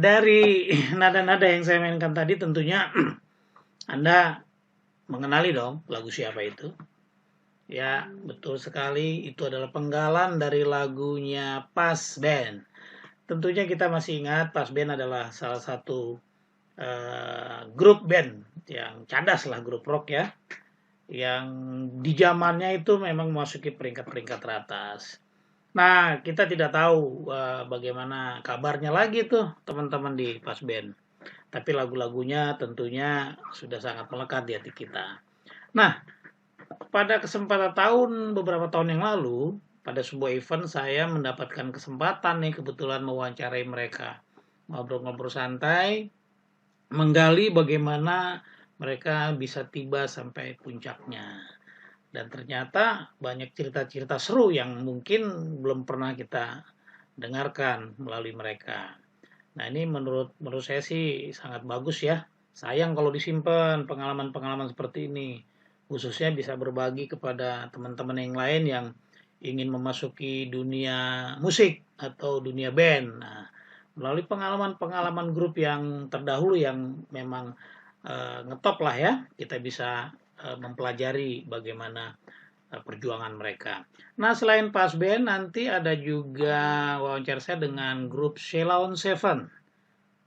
Dari nada-nada yang saya mainkan tadi tentunya Anda mengenali dong lagu siapa itu. Ya, betul sekali, itu adalah penggalan dari lagunya Pas Band. Tentunya kita masih ingat Pas Band adalah salah satu grup band yang cadas lah, grup rock ya, yang di zamannya itu memang memasuki peringkat-peringkat teratas. Nah, kita tidak tahu bagaimana kabarnya lagi tuh teman-teman di Pas Band. Tapi lagu-lagunya tentunya sudah sangat melekat di hati kita. Nah, pada kesempatan beberapa tahun yang lalu, pada sebuah event saya mendapatkan kesempatan nih kebetulan mewawancarai mereka. Ngobrol-ngobrol santai, menggali bagaimana mereka bisa tiba sampai puncaknya. Dan ternyata banyak cerita-cerita seru yang mungkin belum pernah kita dengarkan melalui mereka. Nah, ini menurut saya sih sangat bagus ya. Sayang kalau disimpan pengalaman-pengalaman seperti ini. Khususnya bisa berbagi kepada teman-teman yang lain yang ingin memasuki dunia musik atau dunia band. Nah, melalui pengalaman-pengalaman grup yang terdahulu yang memang ngetop lah ya, kita bisa mempelajari bagaimana perjuangan mereka. Nah, selain Pas Band, nanti ada juga wawancara saya dengan grup Sheila on Seven.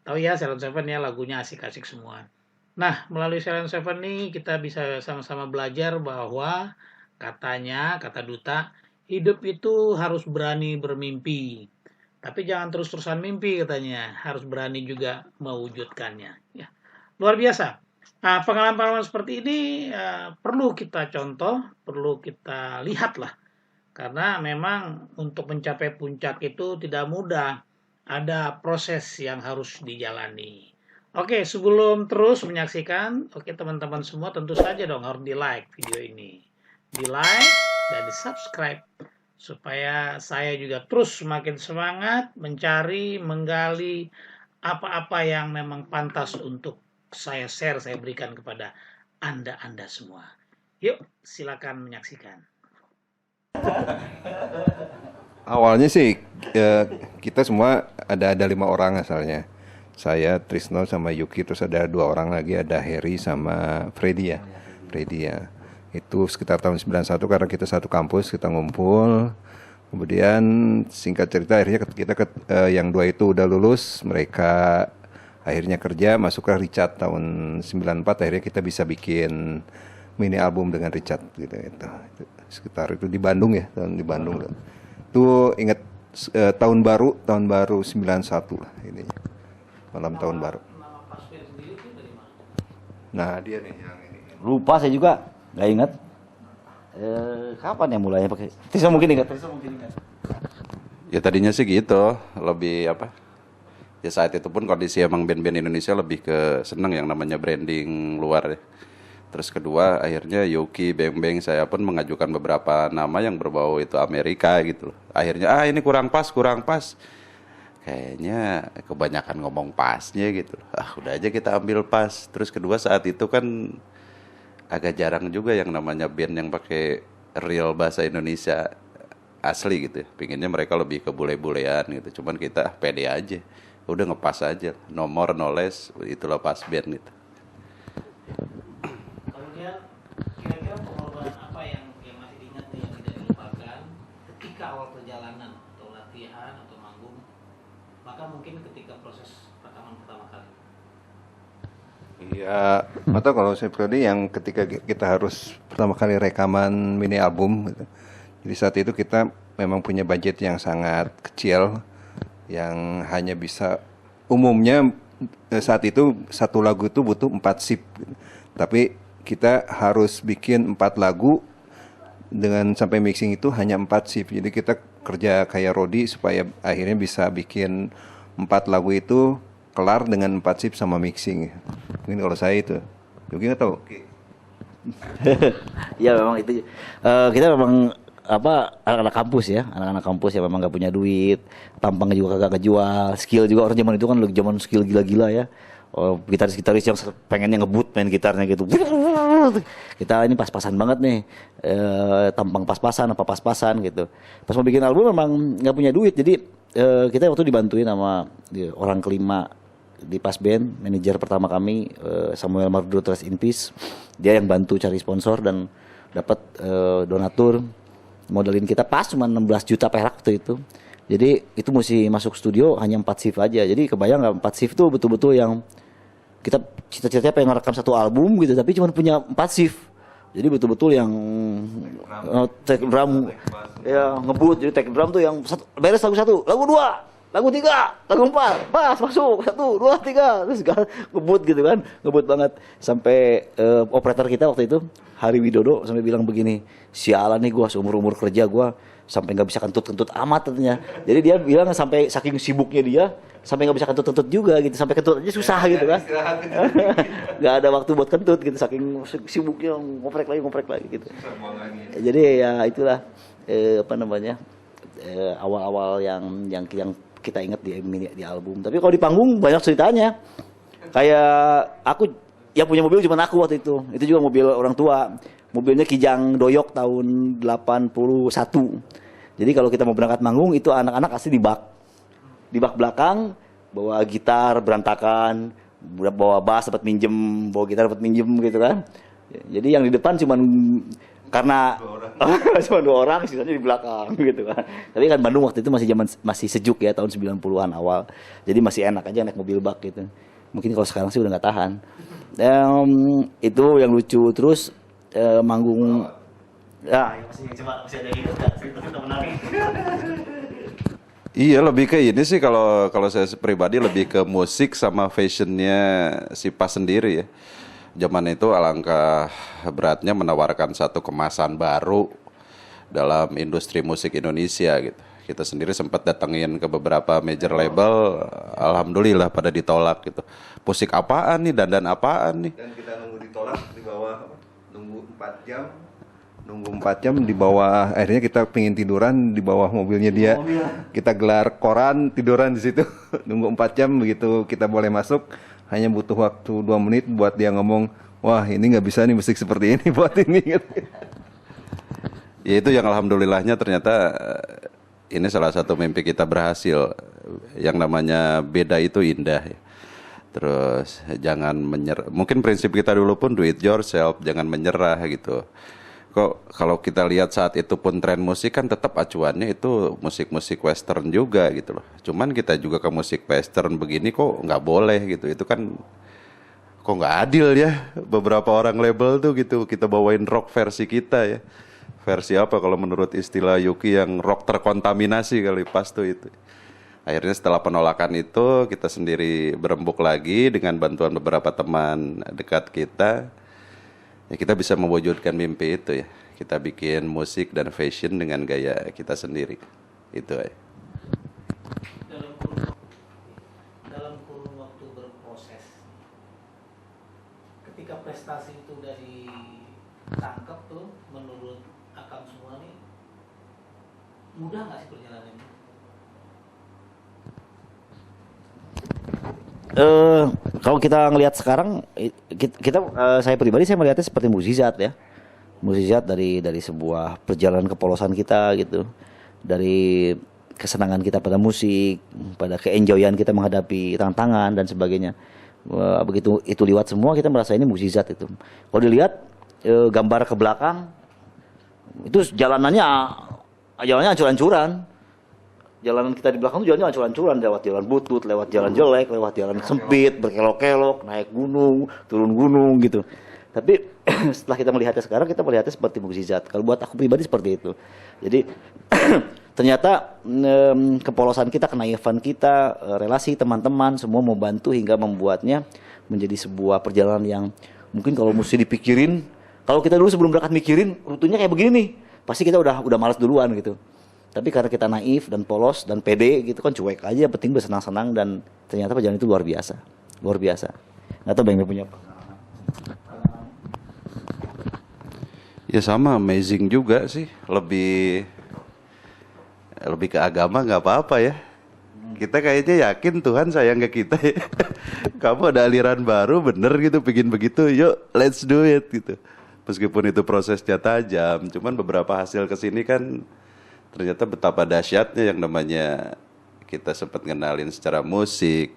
Tahu ya Sheila on Seven ya, lagunya asik-asik semua. Nah, melalui Sheila on Seven nih kita bisa sama-sama belajar bahwa katanya, kata Duta, hidup itu harus berani bermimpi. Tapi jangan terus-terusan mimpi katanya, harus berani juga mewujudkannya. Ya, luar biasa. Nah, pengalaman-pengalaman seperti ini perlu kita contoh, perlu kita lihat lah. Karena memang untuk mencapai puncak itu tidak mudah. Ada proses yang harus dijalani. Oke, sebelum terus menyaksikan, teman-teman semua tentu saja dong harus di-like video ini. Di-like dan di-subscribe. Supaya saya juga terus semakin semangat mencari, menggali apa-apa yang memang pantas untuk saya share, saya berikan kepada Anda semua. Yuk, silakan menyaksikan. Awalnya sih kita semua ada 5 orang asalnya. Saya, Trisno sama Yuki, terus ada 2 orang lagi, ada Harry sama Freddy ya. Itu sekitar tahun 91 karena kita satu kampus, kita ngumpul. Kemudian singkat cerita akhirnya kita yang 2 itu udah lulus, mereka akhirnya kerja, masuklah Richard tahun 94, akhirnya kita bisa bikin mini album dengan Richard gitu. Sekitar itu di Bandung ya, di Bandung. Itu ingat tahun baru 91 lah ini. Malam tahun baru. Nah, dia nih yang ini. Lupa saya juga, nggak ingat. Kapan ya mulainya pakai? Tisa mungkin ingat. Ya tadinya sih gitu, lebih apa? Ya saat itu pun kondisi emang band-band Indonesia lebih ke seneng yang namanya branding luar ya. Terus kedua akhirnya Yuki, Beng Beng, saya pun mengajukan beberapa nama yang berbau itu Amerika gitu loh. Akhirnya ini kurang pas. Kayaknya kebanyakan ngomong pasnya gitu loh. Udah aja kita ambil pas. Terus kedua saat itu kan agak jarang juga yang namanya band yang pakai real bahasa Indonesia asli gitu ya. Pinginnya mereka lebih ke bule-bulean gitu. Cuman kita pede aja. Udah ngepas aja. No more, no less. Itulah Pas Band gitu. Kemudian kira-kira pengorbanan apa yang masih diingat yang tidak dilupakan ketika awal perjalanan atau latihan atau manggung, maka mungkin ketika proses rekaman pertama kali. Iya, atau kalau saya pribadi yang ketika kita harus pertama kali rekaman mini album gitu. Jadi saat itu kita memang punya budget yang sangat kecil, yang hanya bisa umumnya saat itu satu lagu itu butuh 4 sip gitu. Tapi kita harus bikin 4 lagu dengan sampai mixing itu hanya 4 sip. Jadi kita kerja kayak Rodi supaya akhirnya bisa bikin 4 lagu itu kelar dengan 4 sip sama mixing. Mungkin kalau saya itu. Yogi nggak tahu? Ya memang itu. Kita memang anak-anak kampus ya, anak-anak kampus yang memang nggak punya duit, tampangnya juga kagak kejual, skill juga orang zaman itu kan zaman skill gila-gila ya. Gitaris-gitaris yang pengennya ngebut main gitarnya gitu. Kita ini pas-pasan banget nih, tampang pas-pasan gitu. Pas mau bikin album memang nggak punya duit, jadi kita waktu dibantuin sama orang kelima di Pas Band, manajer pertama kami Samuel Mardro, rest in peace. Dia yang bantu cari sponsor dan dapat donatur, modalin kita pas cuma 16 juta perak waktu itu. Jadi itu mesti masuk studio hanya 4 shift aja. Jadi kebayang nggak 4 shift tuh betul-betul yang kita cita-citanya pengen ngerekam satu album gitu, tapi cuma punya 4 shift. Jadi betul-betul yang take drum, ya ngebut. Jadi take drum tuh yang beres lagu 1, lagu 2, lagu 3, lagu 4, pas masuk 1, 2, 3, terus ngebut gitu kan, ngebut banget. Sampai operator kita waktu itu Hari Widodo sampai bilang begini, sialan nih gua seumur-umur kerja gua sampai nggak bisa kentut-kentut amat katanya. Jadi dia bilang sampai saking sibuknya dia sampai nggak bisa kentut-kentut juga gitu, sampai kentut aja susah gitu kan. Nggak ada waktu buat kentut gitu, saking sibuknya ngoprek lagi gitu. Jadi ya itulah awal-awal yang kita ingat di album. Tapi kalau di panggung banyak ceritanya. Kayak aku yang punya mobil cuma aku waktu itu. Itu juga mobil orang tua. Mobilnya Kijang Doyok tahun 81. Jadi kalau kita mau berangkat manggung itu anak-anak asli di bak belakang, bawa gitar berantakan, bawa bass dapat minjem, bawa gitar dapat minjem gitu kan. Jadi yang di depan cuman karena cuma 2 orang, sisanya di belakang gitu kan. Tapi kan Bandung waktu itu masih sejuk ya, tahun 90-an awal. Jadi masih enak aja naik mobil bak gitu. Mungkin kalau sekarang sih udah nggak tahan. Itu yang lucu. Terus manggung ya masih ada gitu kan. Iya, lebih ke ini sih kalau saya pribadi lebih ke musik sama fashionnya si Pas sendiri ya. Zaman itu alangkah beratnya menawarkan satu kemasan baru dalam industri musik Indonesia gitu. Kita sendiri sempat datengin ke beberapa major label, alhamdulillah pada ditolak gitu. Musik apaan nih, dandan apaan nih? Dan kita nunggu ditolak di bawah, nunggu 4 jam. Nunggu 4 jam di bawah, akhirnya kita pengen tiduran di bawah mobilnya dia. Kita gelar koran, tiduran di situ. Nunggu 4 jam begitu kita boleh masuk. Hanya butuh waktu 2 menit buat dia ngomong, wah ini nggak bisa nih musik seperti ini buat ini. Ya itu yang alhamdulillahnya ternyata ini salah satu mimpi kita berhasil. Yang namanya beda itu indah ya. Terus jangan menyerah. Mungkin prinsip kita dulu pun do it yourself, jangan menyerah gitu. Kok kalau kita lihat saat itu pun tren musik kan tetap acuannya itu musik-musik western juga gitu loh. Cuman kita juga ke musik western begini kok nggak boleh gitu. Itu kan kok nggak adil ya. Beberapa orang label tuh gitu kita bawain rock versi kita ya. Versi apa kalau menurut istilah Yuki yang rock terkontaminasi kali Pas tuh itu. Akhirnya setelah penolakan itu kita sendiri berembuk lagi dengan bantuan beberapa teman dekat kita. Ya kita bisa mewujudkan mimpi itu ya. Kita bikin musik dan fashion dengan gaya kita sendiri. Itu ya. Dalam kurun waktu berproses, ketika prestasi itu udah ditangkap tuh, menurut Akang semua nih, mudah nggak sih perjalanannya? Kalau kita ngelihat sekarang, saya pribadi saya melihatnya seperti mukjizat ya, mukjizat dari sebuah perjalanan kepolosan kita gitu, dari kesenangan kita pada musik, pada keenjoyan kita menghadapi tantangan dan sebagainya. Begitu itu lewat semua kita merasa ini mukjizat itu. Kalau dilihat gambar ke belakang, itu jalanannya ancur-ancuran. Jalanan kita di belakang tuh jalannya ancur-ancuran, lewat jalan butut, lewat jalan jelek, lewat jalan sempit, berkelok-kelok, naik gunung, turun gunung gitu. Tapi setelah kita melihatnya sekarang, kita melihatnya seperti mukjizat. Kalau buat aku pribadi seperti itu. Jadi ternyata kepolosan kita, kenaifan kita, relasi teman-teman semua mau bantu hingga membuatnya menjadi sebuah perjalanan yang mungkin kalau mesti dipikirin, kalau kita dulu sebelum berangkat mikirin rutenya kayak begini nih, pasti kita udah malas duluan gitu. Tapi karena kita naif dan polos dan pede gitu kan, cuek aja, penting bersenang-senang, dan ternyata perjalanan itu luar biasa. Nggak tahu Bang punya apa? Ya sama, amazing juga sih. Lebih ke agama nggak apa-apa ya. Kita kayaknya yakin Tuhan sayang ke kita ya. Kamu ada aliran baru bener gitu, bikin begitu, yuk let's do it gitu. Meskipun itu prosesnya tajam, cuman beberapa hasil kesini kan ternyata betapa dahsyatnya yang namanya kita sempat ngenalin secara musik,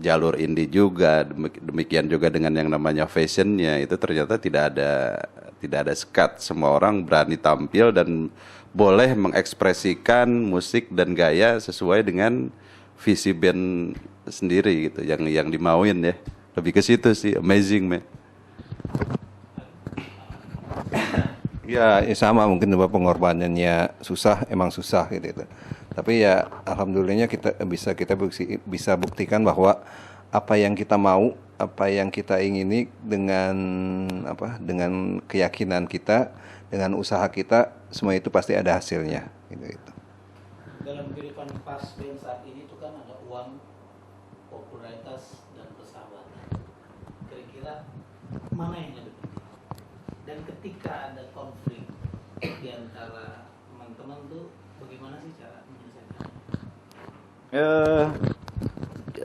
jalur indie juga, demikian juga dengan yang namanya fashionnya itu ternyata tidak ada sekat. Semua orang berani tampil dan boleh mengekspresikan musik dan gaya sesuai dengan visi band sendiri gitu, yang dimauin ya. Lebih ke situ sih, amazing man. Ya, sama mungkin bahwa pengorbanannya susah, emang susah gitu. Tapi ya alhamdulillahnya kita bisa buktikan bahwa apa yang kita mau, apa yang kita ingini dengan keyakinan kita, dengan usaha kita, semua itu pasti ada hasilnya gitu. Dalam kehidupan pas band saat ini itu kan ada uang, popularitas, dan persahabatan. Kira-kira mana yang lebih penting? Dan ketika ada konflik di antara teman-teman tuh bagaimana sih cara menyelesaikan?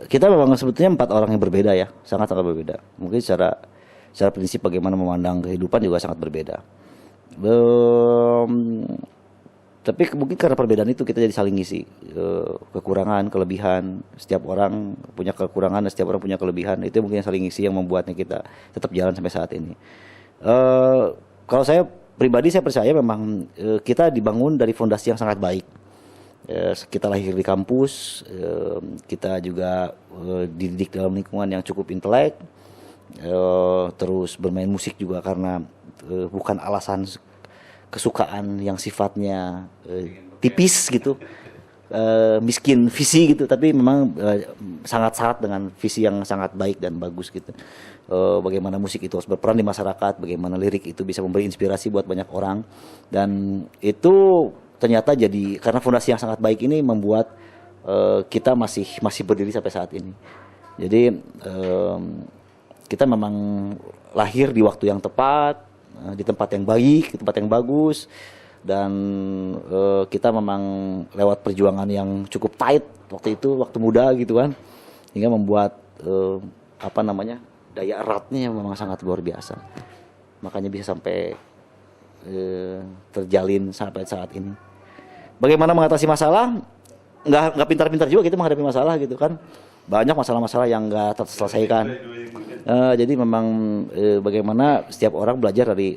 Kita memang sebetulnya 4 orang yang berbeda ya, sangat berbeda. Mungkin secara prinsip bagaimana memandang kehidupan juga sangat berbeda. Tapi mungkin karena perbedaan itu kita jadi saling ngisi, kekurangan, kelebihan. Setiap orang punya kekurangan dan setiap orang punya kelebihan. Itu mungkin yang saling ngisi yang membuatnya kita tetap jalan sampai saat ini. Kalau saya pribadi saya percaya memang kita dibangun dari fondasi yang sangat baik. Kita lahir di kampus, kita juga dididik dalam lingkungan yang cukup intelek, terus bermain musik juga karena bukan alasan kesukaan yang sifatnya tipis gitu, miskin visi gitu, tapi memang sangat syarat dengan visi yang sangat baik dan bagus gitu. Bagaimana musik itu harus berperan di masyarakat, bagaimana lirik itu bisa memberi inspirasi buat banyak orang, dan itu ternyata jadi karena fondasi yang sangat baik ini membuat kita masih berdiri sampai saat ini. Jadi kita memang lahir di waktu yang tepat, di tempat yang baik, di tempat yang bagus, dan kita memang lewat perjuangan yang cukup tight waktu itu, waktu muda gitu kan, hingga membuat daya eratnya yang memang sangat luar biasa. Makanya bisa sampai terjalin sampai saat ini. Bagaimana mengatasi masalah? Nggak pintar-pintar juga kita menghadapi masalah gitu kan. Banyak masalah-masalah yang nggak terselesaikan. Jadi memang bagaimana setiap orang belajar dari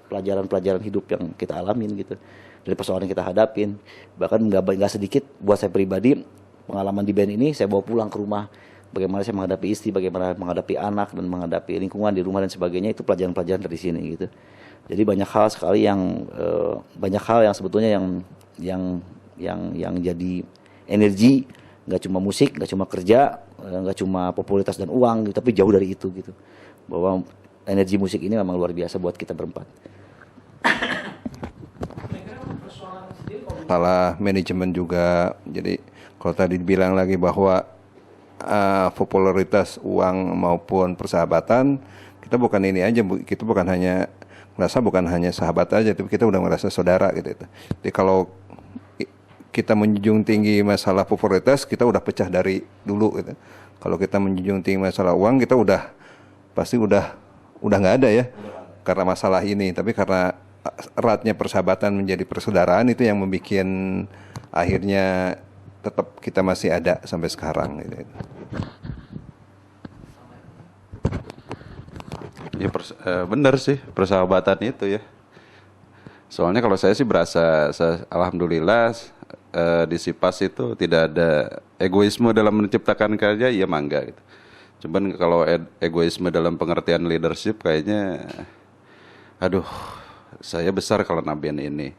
pelajaran-pelajaran hidup yang kita alamin gitu, dari persoalan yang kita hadapin. Bahkan nggak sedikit buat saya pribadi pengalaman di band ini saya bawa pulang ke rumah. Bagaimana saya menghadapi istri, bagaimana menghadapi anak dan menghadapi lingkungan di rumah dan sebagainya, itu pelajaran-pelajaran dari sini gitu. Jadi banyak hal sekali yang sebetulnya yang jadi energi, nggak cuma musik, nggak cuma kerja, nggak cuma popularitas dan uang gitu, tapi jauh dari itu gitu. Bahwa energi musik ini memang luar biasa buat kita berempat. Salah manajemen juga. Jadi kalau tadi dibilang lagi bahwa popularitas, uang maupun persahabatan, kita bukan ini aja, kita bukan hanya merasa bukan hanya sahabat aja, tapi kita udah merasa saudara gitu. Jadi kalau kita menjunjung tinggi masalah popularitas, kita udah pecah dari dulu gitu. Kalau kita menjunjung tinggi masalah uang, kita pasti udah nggak ada ya, karena masalah ini. Tapi karena eratnya persahabatan menjadi persaudaraan, itu yang membuat akhirnya tetap kita masih ada sampai sekarang gitu. Ya benar sih persahabatan itu ya. Soalnya kalau saya sih berasa alhamdulillah di Sipas itu tidak ada egoisme dalam menciptakan karya, ya mangga gitu. Cuman kalau egoisme dalam pengertian leadership kayaknya aduh, saya besar kalau nabian ini.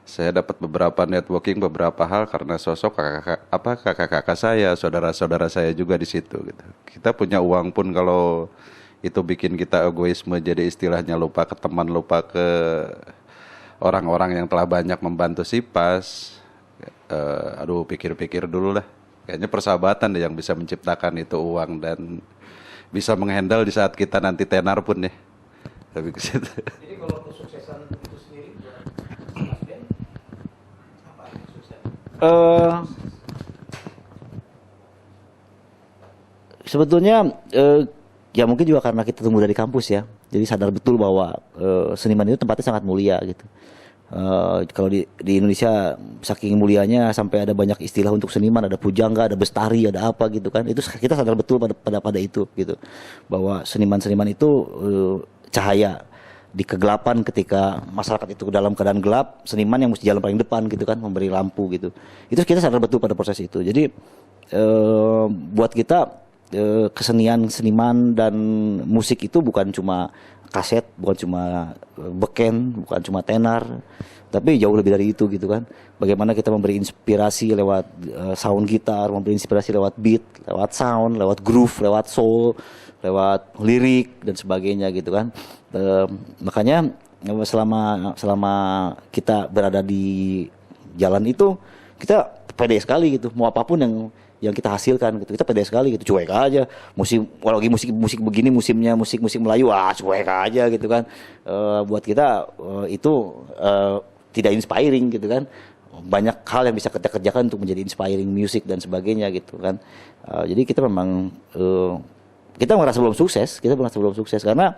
Saya dapat beberapa networking, beberapa hal karena sosok kakak-kakak saya, saudara-saudara saya juga di situ gitu. Kita punya uang pun kalau itu bikin kita egoisme, jadi istilahnya lupa ke teman, lupa ke orang-orang yang telah banyak membantu Sipas. Aduh, pikir-pikir dulu lah. Kayaknya persahabatan deh yang bisa menciptakan itu uang dan bisa menghandle di saat kita nanti tenar pun ya. Tapi ke situ. Jadi kalau kesuksesan itu sendiri buat Mas Ben, apa yang sukses? Sebetulnya ya mungkin juga karena kita tumbuh dari kampus ya, jadi sadar betul bahwa seniman itu tempatnya sangat mulia gitu. Kalau di Indonesia saking mulianya sampai ada banyak istilah untuk seniman, ada pujangga, ada bestari, ada apa gitu kan. Itu kita sadar betul pada itu gitu. Bahwa seniman-seniman itu cahaya di kegelapan, ketika masyarakat itu dalam keadaan gelap, seniman yang mesti jalan paling depan gitu kan, memberi lampu gitu. Itu kita sadar betul pada proses itu. Jadi buat kita kesenian, seniman dan musik itu bukan cuma kaset, bukan cuma beken, bukan cuma tenar, tapi jauh lebih dari itu gitu kan. Bagaimana kita memberi inspirasi lewat sound gitar, memberi inspirasi lewat beat, lewat sound, lewat groove, lewat soul, lewat lirik dan sebagainya gitu kan. Makanya selama kita berada di jalan itu, kita pede sekali gitu. Mau apapun yang kita hasilkan gitu, kita pede sekali gitu, cuek aja. Lagi musik begini musimnya musik Melayu, cuek aja gitu kan. Buat kita itu tidak inspiring gitu kan. Banyak hal yang bisa kita kerjakan untuk menjadi inspiring music dan sebagainya gitu kan. Jadi kita memang kita merasa belum sukses karena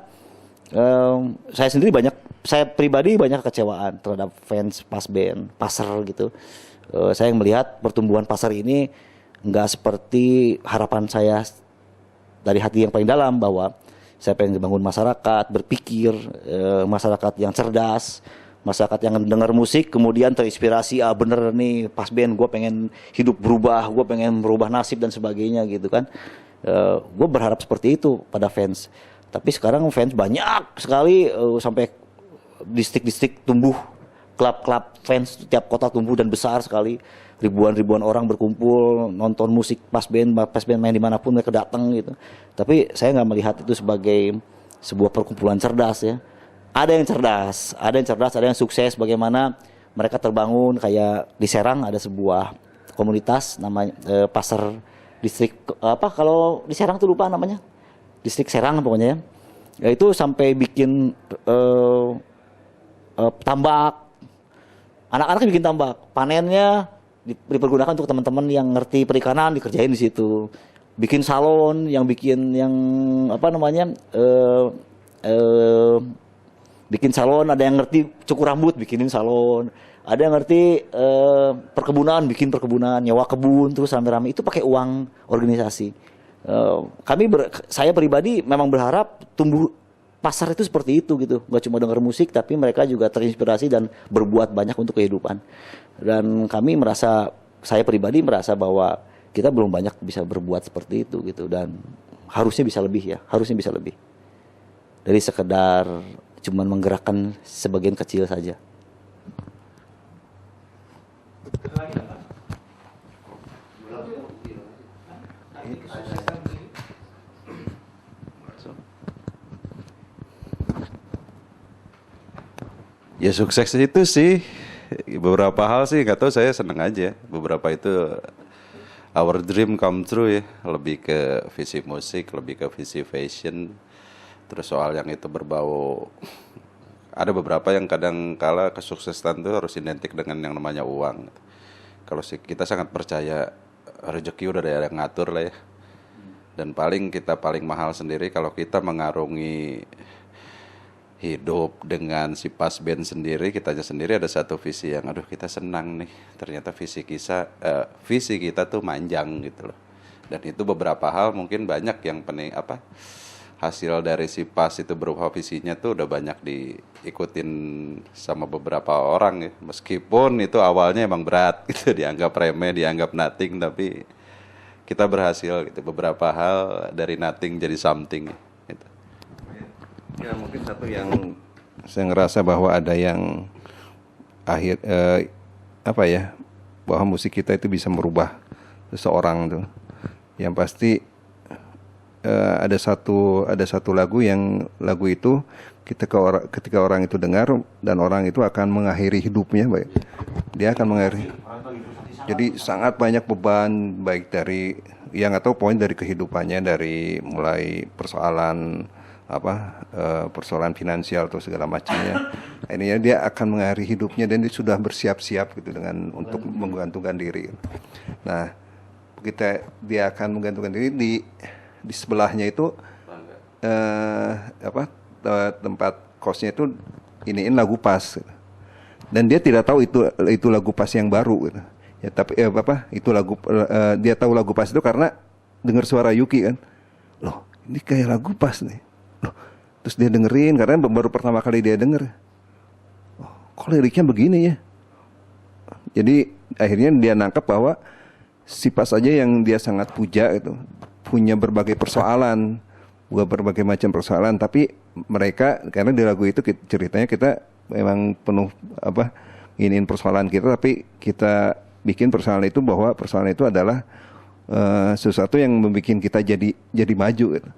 saya pribadi banyak kekecewaan terhadap fans Pasben, pasar gitu. Saya melihat pertumbuhan pasar ini nggak seperti harapan saya dari hati yang paling dalam, bahwa saya pengen membangun masyarakat berpikir, masyarakat yang cerdas, masyarakat yang dengar musik kemudian terinspirasi, bener nih Pasben, gue pengen hidup berubah, gue pengen merubah nasib dan sebagainya gitu kan. Gue berharap seperti itu pada fans, tapi sekarang fans banyak sekali, sampai distrik-distrik tumbuh, klub-klub fans tiap kota tumbuh dan besar sekali. Ribuan orang berkumpul nonton musik Pasben main dimanapun mereka datang gitu. Tapi saya nggak melihat itu sebagai sebuah perkumpulan cerdas ya. Ada yang cerdas, ada yang sukses. Bagaimana mereka terbangun, kayak di Serang ada sebuah komunitas namanya pasar distrik kalau di Serang tuh lupa namanya, distrik Serang pokoknya ya. Itu sampai bikin tambak, anak-anak bikin tambak, panennya dipergunakan untuk teman-teman yang ngerti perikanan, dikerjain di situ. Bikin salon, bikin salon, ada yang ngerti cukur rambut, bikinin salon. Ada yang ngerti perkebunan, bikin perkebunan, nyewa kebun, terus rame-rame itu pakai uang organisasi. Saya pribadi memang berharap tumbuh pasar itu seperti itu gitu, nggak cuma dengar musik tapi mereka juga terinspirasi dan berbuat banyak untuk kehidupan. Dan saya pribadi merasa bahwa kita belum banyak bisa berbuat seperti itu gitu, dan harusnya bisa lebih dari sekedar cuman menggerakkan sebagian kecil saja. Ya sukses itu sih beberapa hal sih nggak tahu, saya seneng aja. Beberapa itu our dream come true ya, lebih ke visi musik, lebih ke visi fashion. Terus soal yang itu berbau, ada beberapa yang kadang kala kesuksesan itu harus identik dengan yang namanya uang. Kalau kita sangat percaya rezeki udah ada yang ngatur lah ya. Dan kita paling mahal sendiri kalau kita mengarungi hidup dengan si Pasben sendiri, kitanya sendiri ada satu visi yang kita senang nih, ternyata visi kita tuh manjang gitu loh. Dan itu beberapa hal mungkin banyak yang hasil dari si Pas itu berupa visinya tuh udah banyak diikutin sama beberapa orang ya, meskipun itu awalnya emang berat gitu, dianggap remeh, dianggap nothing, tapi kita berhasil gitu, beberapa hal dari nothing jadi something gitu. Ya mungkin satu yang saya ngerasa bahwa ada yang bahwa musik kita itu bisa merubah seseorang tuh. Yang pasti ada satu lagu itu ketika orang itu dengar dan orang itu akan mengakhiri hidupnya, dia akan mengakhiri. Jadi sangat banyak beban, baik dari poin dari kehidupannya, dari mulai persoalan persoalan finansial atau segala macamnya. Akhirnya dia akan mengakhiri hidupnya dan dia sudah bersiap-siap gitu untuk menggantungkan diri. Nah, dia akan menggantungkan diri di sebelahnya itu tempat kosnya itu iniin lagu Pas. dan dia tidak tahu itu lagu Pas yang baru gitu. Ya tapi itu lagu dia tahu lagu Pas itu karena dengar suara Yuki kan. Loh, ini kayak lagu Pas nih. Loh, terus dia dengerin karena baru pertama kali dia denger. Oh, kok liriknya begini ya? Jadi akhirnya dia nangkep bahwa si Pas aja yang dia sangat puja itu punya berbagai persoalan, berbagai macam persoalan, tapi mereka karena di lagu itu ceritanya kita memang penuh nginin persoalan kita, tapi kita bikin persoalan itu bahwa persoalan itu adalah sesuatu yang membuat kita jadi maju gitu.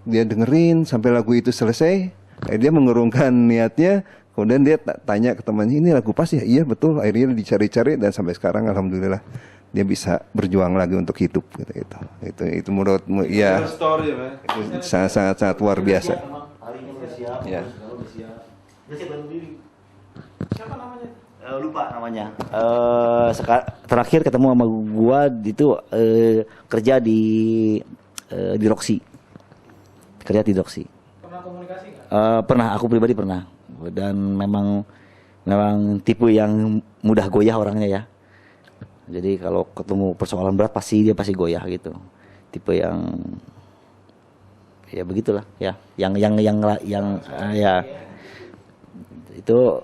Dia dengerin sampai lagu itu selesai, dia mengurungkan niatnya, kemudian dia tanya ke temannya, ini lagu Pas ya? Iya betul, akhirnya dicari-cari dan sampai sekarang alhamdulillah dia bisa berjuang lagi untuk hidup gitu. Itu menurutmu ya itu sangat luar biasa. Ya. Siapa namanya? Lupa namanya. Terakhir ketemu sama gua itu kerja di Roxy. Kerja di Roxy. Pernah komunikasi nggak? Pernah, aku pribadi pernah. Dan memang tipe yang mudah goyah orangnya ya. Jadi kalau ketemu persoalan berat dia pasti goyah gitu. Tipe yang ya begitulah ya. Yang ya itu.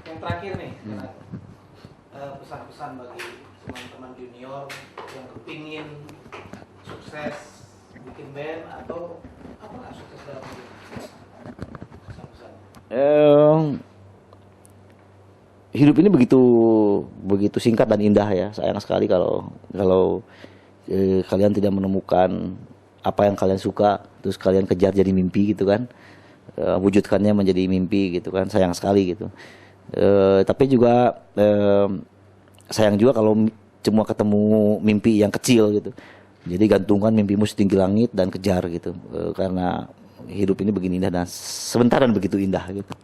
Yang terakhir nih, pesan-pesan bagi teman-teman junior yang kepingin sukses bikin band atau apalah sukses dalam hidup. Pesan-pesan. Hidup ini begitu singkat dan indah ya. Sayang sekali kalau kalian tidak menemukan apa yang kalian suka, terus kalian kejar jadi mimpi gitu kan, wujudkannya menjadi mimpi gitu kan. Sayang sekali gitu. Tapi juga sayang juga kalau cuma ketemu mimpi yang kecil gitu. Jadi gantungkan mimpimu setinggi langit dan kejar gitu. Karena hidup ini begini indah dan sebentar dan begitu indah gitu.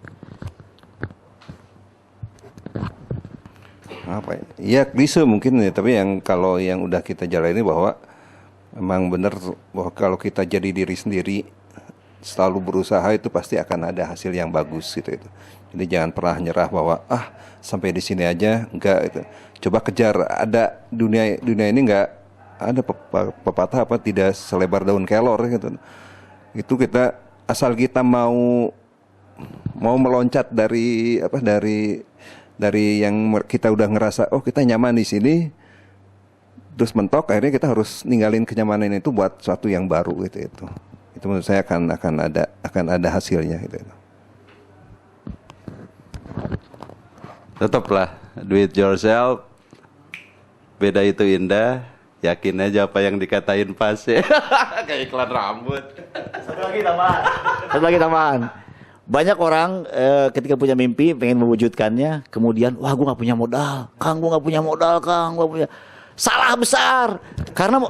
Apa ya klise mungkin ya, tapi kalau yang udah kita jalani bahwa memang benar bahwa kalau kita jadi diri sendiri selalu berusaha itu pasti akan ada hasil yang bagus gitu itu. Jadi jangan pernah nyerah bahwa sampai di sini aja enggak itu. Coba kejar, ada dunia ini enggak ada pepatah tidak selebar daun kelor gitu. Itu kita asal kita mau meloncat dari yang kita udah ngerasa kita nyaman di sini, terus mentok akhirnya kita harus ninggalin kenyamanan itu buat sesuatu yang baru gitu itu menurut saya akan ada hasilnya gitu. Tetaplah do it yourself, beda itu indah, yakin aja apa yang dikatain Pas ya. Kayak iklan rambut. Satu lagi tambahan. Banyak orang ketika punya mimpi pengen mewujudkannya, kemudian wah gue nggak punya modal, Kang, gue nggak punya modal, Kang, gue punya. Salah besar. Karena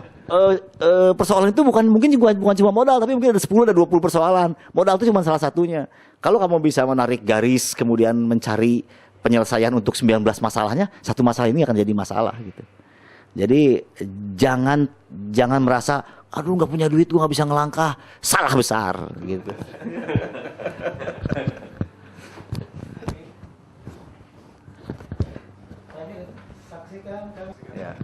persoalan itu bukan cuma modal, tapi mungkin ada 10 ada 20 persoalan. Modal itu cuma salah satunya. Kalau kamu bisa menarik garis kemudian mencari penyelesaian untuk 19 masalahnya, satu masalah ini akan jadi masalah gitu. Jadi jangan merasa aduh nggak punya duit gue nggak bisa ngelangkah, salah besar gitu. Ya.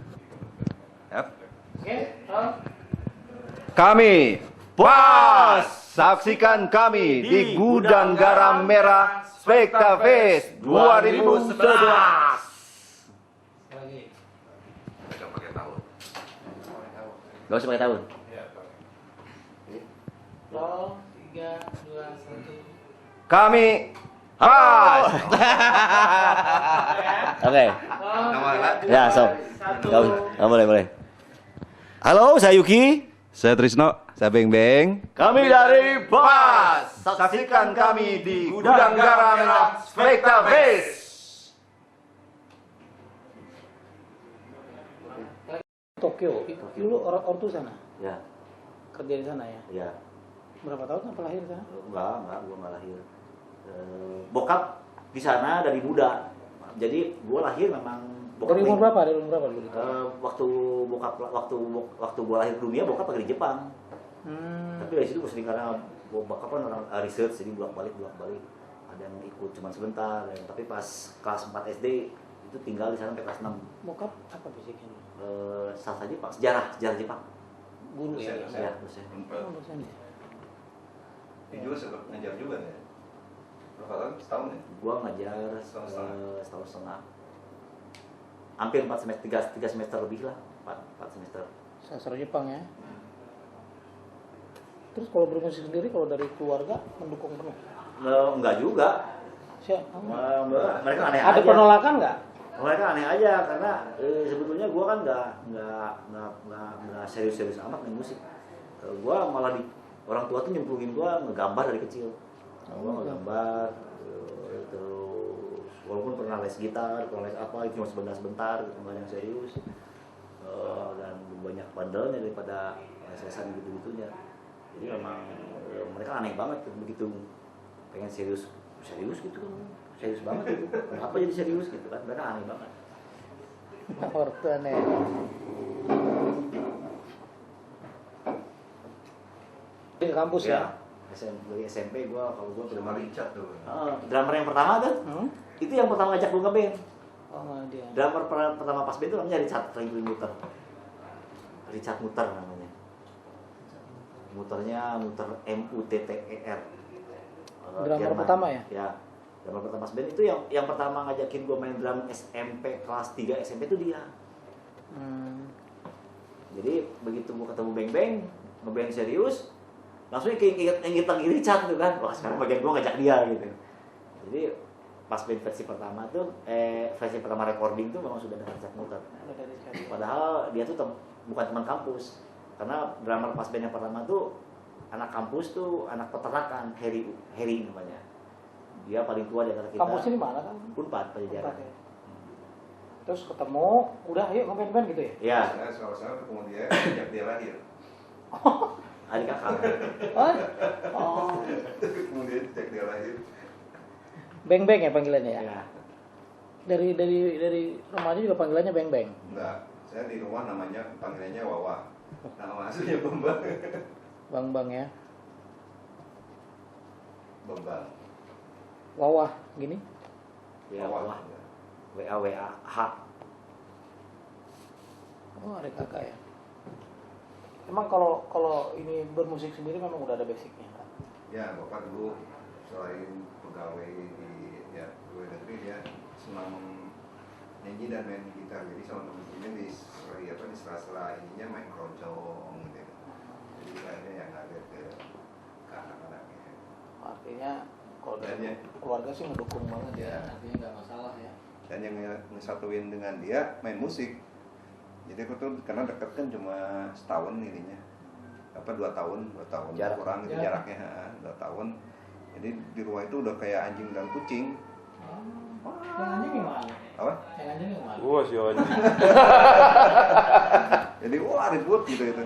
Kami Pas, saksikan kami di Gudang Garam Merah Spekta Fest 2011. Gak usah pakai tahun. 3, 2, 1. Kami Pas. Oke. Ya, so. Gak boleh. Halo, saya Yuki. Saya Trisno. Saya Beng Beng. Kami dari Pas. Saksikan kami di Gudang Garam Merah Spekta Fest. Tokyo. Dulu ortu sana. Ya. Kerja di sana ya. Ya. Berapa tahun sampai lahir sana? Enggak, gua enggak lahir. Bokap di sana dari muda. Jadi gua lahir memang Dari umur berapa dulu? Waktu gua lahir dunia bokap lagi di Jepang. Tapi dari situ sering karena bokap kan orang research jadi bolak-balik. ada yang ikut cuma sebentar, tapi pas kelas 4 SD itu tinggal di sana sampai kelas 6. Bokap apa basicnya? Salah saja Pak, sejarah Jepang. Guru ya. Ya, dosen. Oh, dosen ya. Dia juga sempat ngajar juga ya. Berapa tahun? Setahun ya? Gua ngajar Setahun setengah. setahun setengah. Hampir 4 semester, 3 semester lebih lah, 4 semester. Sastra Jepang ya. Terus kalau bermusik sendiri kalau dari keluarga mendukung penuh. Enggak juga. Siapa? Mereka aneh Ada aja. penolakan nggak? Mereka aneh aja karena sebetulnya gua kan nggak serius-serius amat main musik. Gua malah orang tua tuh nyemplungin gua ngegambar dari kecil. Gua ngegambar terus walaupun pernah les gitar, pernah les apa itu cuma sebentar gitu, nggak ada yang serius. Dan banyak bandelnya daripada lesesan gitu-gitunya. Jadi memang mereka aneh banget begitu pengen serius gitu kan, serius banget gitu. Kenapa jadi serius gitu kan, mereka aneh banget. Ortone. Di kampus ya. Dari SMP gua kalau gua Sama Richard tuh. drummer yang pertama tuh itu yang pertama ngajak gua ngeband. Oh, dia. Drummer pertama pas band itu namanya Richard Franklin Muter. Richard Muter namanya. Muternya muter MUTTER. Drummer pertama ya? Ya. Drummer pertama pas band itu yang pertama ngajakin gua main drum SMP kelas 3 SMP itu dia. Jadi begitu gua ketemu Beng Beng, ngeband serius, langsung inget lagi Richard tuh kan. Wah, sekarang bagian gua ngajak dia gitu. Jadi pas band versi pertama tuh versi pertama recording tuh memang sudah ada Richard Muter. Padahal dia tuh bukan teman kampus. Karena drummer pas band yang pertama tuh anak kampus tuh anak peternakan, Harry namanya. Dia paling tua di antara kita. Kampusnya di mana kan? Unpad Pajajaran. Ya. Terus ketemu, udah yuk ngeband-band gitu ya? Ya, Saya sama-sama ketemu dia sejak dia lahir. adik kakak. Oh. Ketemu dia sejak dia lahir. Beng-beng ya panggilannya ya? Ya. Dari remaja juga panggilannya beng-beng. Enggak, saya di rumah namanya panggilannya Wawa. Nama aslinya Bambang. Bang-bang ya. Bambang. Wawah gini. Ya, Wawa. WA H. Oh, ada kakak ya. Emang kalau ini bermusik sendiri memang udah ada basicnya kan? Ya, Bapak dulu selain pegawai di pegawai negeri dia senang nyanyi dan main gitar. Jadi sama temen-temennya di sela-sela ininya main keroncong gitu. Jadi kayaknya yang ngalir ke anak-anaknya. Artinya kalau Dan dari keluarga sih mendukung banget ya. Ya. Artinya nggak masalah ya. Dan yang ngesatuin dengan dia main musik. Jadi aku tuh karena deket kan cuma setahun ininya. 2 tahun Jarak. kurang itu jaraknya 2 tahun. Jadi di rumah itu udah kayak anjing dan kucing. Yang anjing gimana? Apa? Yang anjing gimana? Wah, si anjing. Jadi wah ribut gitu itu.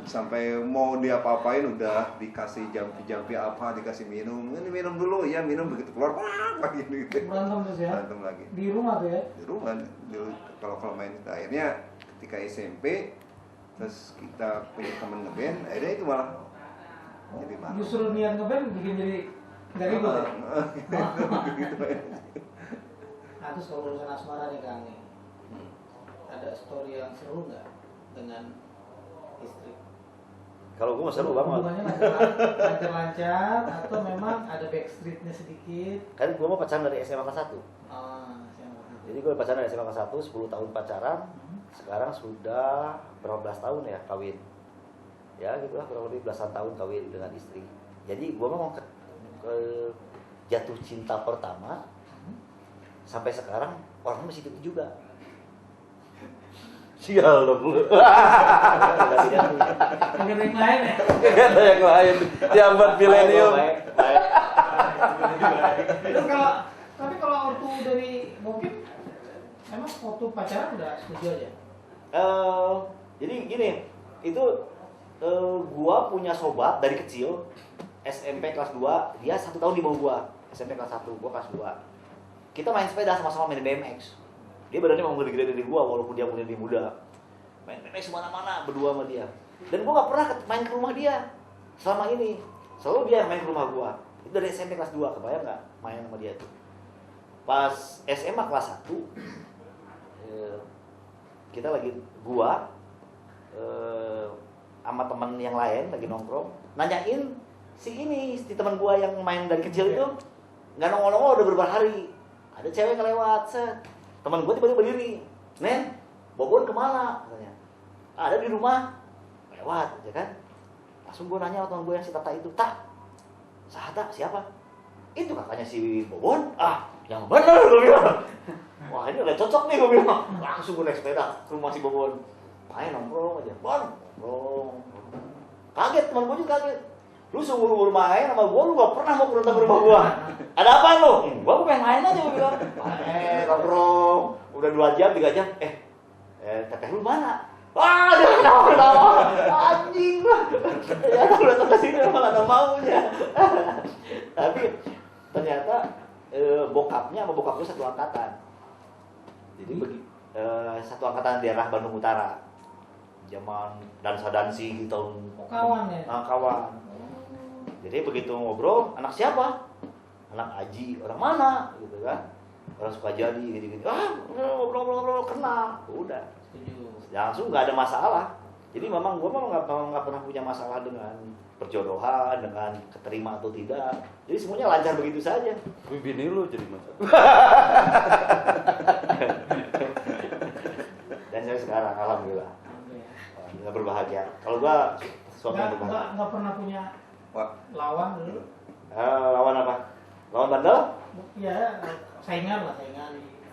Sampai mau diapa-apain udah dikasih jampi-jampi apa, dikasih minum. Ini minum dulu ya, minum begitu keluar wah gitu. Berantem terus ya? Berantem lagi. Di rumah tuh ya? Di rumah kalau main akhirnya ketika SMP terus kita punya temen ngeband, akhirnya itu malah jadi marah. Justru niat ngeband bikin jadi nggak ribut ya? Nah, terus kalau urusan asmara nih Kang nih, ada story yang seru nggak dengan istri? Kalau gue seru banget. Hubungannya lancar-lancar atau memang ada backstreetnya sedikit? Kan gue mau pacaran dari SMA kelas 1. Siapa? Jadi gue pacaran dari SMA kelas 1, 10 tahun pacaran. Sekarang sudah berapa belas tahun ya kawin. Ya gitu lah, kurang lebih belasan tahun kawin dengan istri. Jadi gue mau ke jatuh cinta pertama. Sampai sekarang orang masih itu juga. Sial dong lu. Nggak ada yang lain ya? Gak ada yang lain. Jambat milenium. Terus kalau ortu dari Bokim, emang waktu pacaran udah setuju aja? Jadi gini, itu gua punya sobat dari kecil SMP kelas 2, dia 1 tahun di bawah gua. SMP kelas 1, gua kelas 2. Kita main sepeda sama-sama main BMX. Dia badannya mau gede-gede dari gua walaupun dia lebih muda. Main BMX mana-mana berdua sama dia. Dan gua gak pernah main ke rumah dia selama ini. Selalu dia yang main ke rumah gua. Itu dari SMP kelas 2, kebayang nggak main sama dia tuh. Pas SMA kelas 1, kita lagi gua sama teman yang lain lagi nongkrong, nanyain si teman gua yang main dari kecil itu nggak nongol-nongol udah beberapa hari. Ada cewek ngelewat, set. Teman gua tiba-tiba berdiri, "Nen, Bobon kemana?" katanya. "Ada di rumah." Lewat aja kan. Langsung gua nanya sama teman gua yang si Tata itu, "Tak, Sahata siapa?" "Itu kakaknya si Bobon." "Ah, yang bener," gua bilang. "Wah, ini udah cocok nih," gua bilang. Langsung gua naik sepeda ke rumah si Bobon. Main nongkrong aja, "Bon, nongkrong." Kaget, teman gua juga kaget. "Lu seumur main sama gua, lu gak pernah mau ke rumah gua. Ada apa lu?" Gua pengen main aja," gua bilang. Main, nongkrong. Udah 2 jam, 3 jam. Teteh lu mana?" "Wah, dia ketawa-ketawa. Anjing lah. Ya, udah datang ke sini emang ada maunya." Tapi ternyata bokapnya sama bokap gue satu angkatan. Jadi satu angkatan daerah Bandung Utara. Zaman dansa-dansi di tahun Kawan ya? kawan. Jadi begitu ngobrol, "Anak siapa?" "Anak Aji." "Orang mana?" gitu kan. "Orang Sukajadi," gitu-gitu. Ngobrol-ngobrol kenal. Udah. Langsung nggak ada masalah. Jadi memang gue nggak pernah punya masalah dengan perjodohan, dengan keterima atau tidak. Jadi semuanya lancar begitu saja. Bini lu jadi masalah. Dan saya sekarang alhamdulillah nggak berbahagia. Kalau gue suami yang berbahagia. Nggak pernah punya lawan dulu. Lawan apa? Lawan bandel? Ya, saingan lah,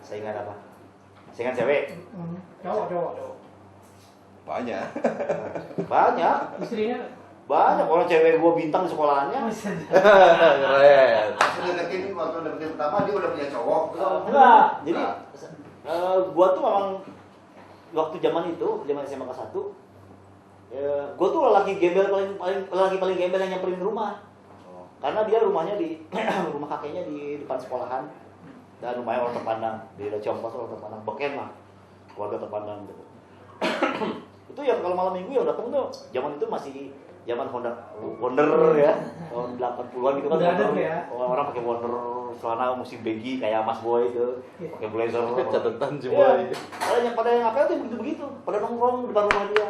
Saingan apa? Saingan cewek? Cowok. Banyak. Banyak. Istrinya Banyak orang cewek gua bintang di sekolahannya. Keren. Waktu deketin pertama dia udah punya cowok. Enggak. Jadi gua tuh memang waktu zaman SMA kelas 1, gua tuh lelaki gembel paling gembel yang nyamperin rumah. Karena dia rumahnya di rumah kakeknya di depan sekolahan. Dan rumahnya orang terpandang di daerah Ciamplas, orang terpandang, beken lah, keluarga terpandang gitu. Itu yang kalau malam minggu yang datang tuh zaman itu masih zaman Wonder ya, tahun 80-an gitu kan. Ya. Orang pakai Wonder, celana musim baggy kayak Mas Boy itu, pakai blazer. Catatan semua. Iya. Pada yang ngapel tuh begitu, pada nongkrong di depan rumah dia.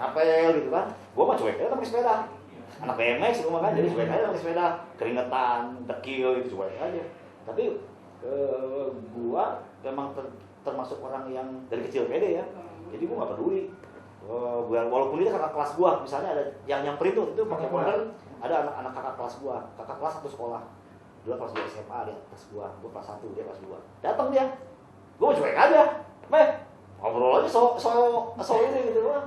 Ngapel gitu kan. Gua mah cuek aja pakai sepeda. Anak BMX gua kan, jadi cuek aja pakai sepeda, keringetan, dekil gitu cuek aja. Tapi gua memang termasuk orang yang dari kecil pede ya, jadi gua nggak peduli. Walaupun dia kakak kelas gua, misalnya ada yang nyamperin tuh itu pakai modern, ada anak kakak kelas gua, kakak kelas satu sekolah, dua kelas 2 SMA dia kelas gua kelas 1 dia kelas 2, datang dia, gua cuek aja, ngobrol aja so ini gitu kan,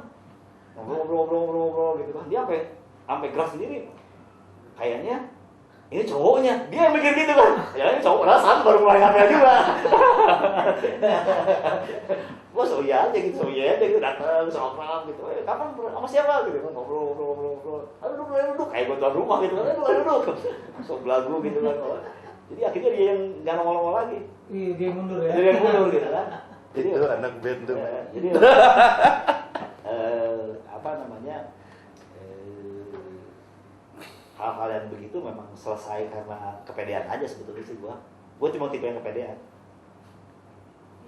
ngobrol gitu kan, dia sampai gerak sendiri, kayaknya ini cowoknya, dia yang mikir gitu kan. Ya ini cowok perasaan baru mulai ngapel juga. Gua so iya aja gitu, datang seorang gitu. Kapan sama siapa gitu kan, ngobrol. Aduh duduk, kayak gua tuan rumah gitu kan, duduk. So belagu gitu kan. Jadi akhirnya dia yang enggak nongol-nongol lagi. Iya, dia mundur ya. Dia yang mundur gitu kan. Jadi Itu anak band tuh. jadi apa namanya? Hal-hal yang begitu memang selesai karena kepedean aja sebetulnya sih gua cuma tipe yang kepedean.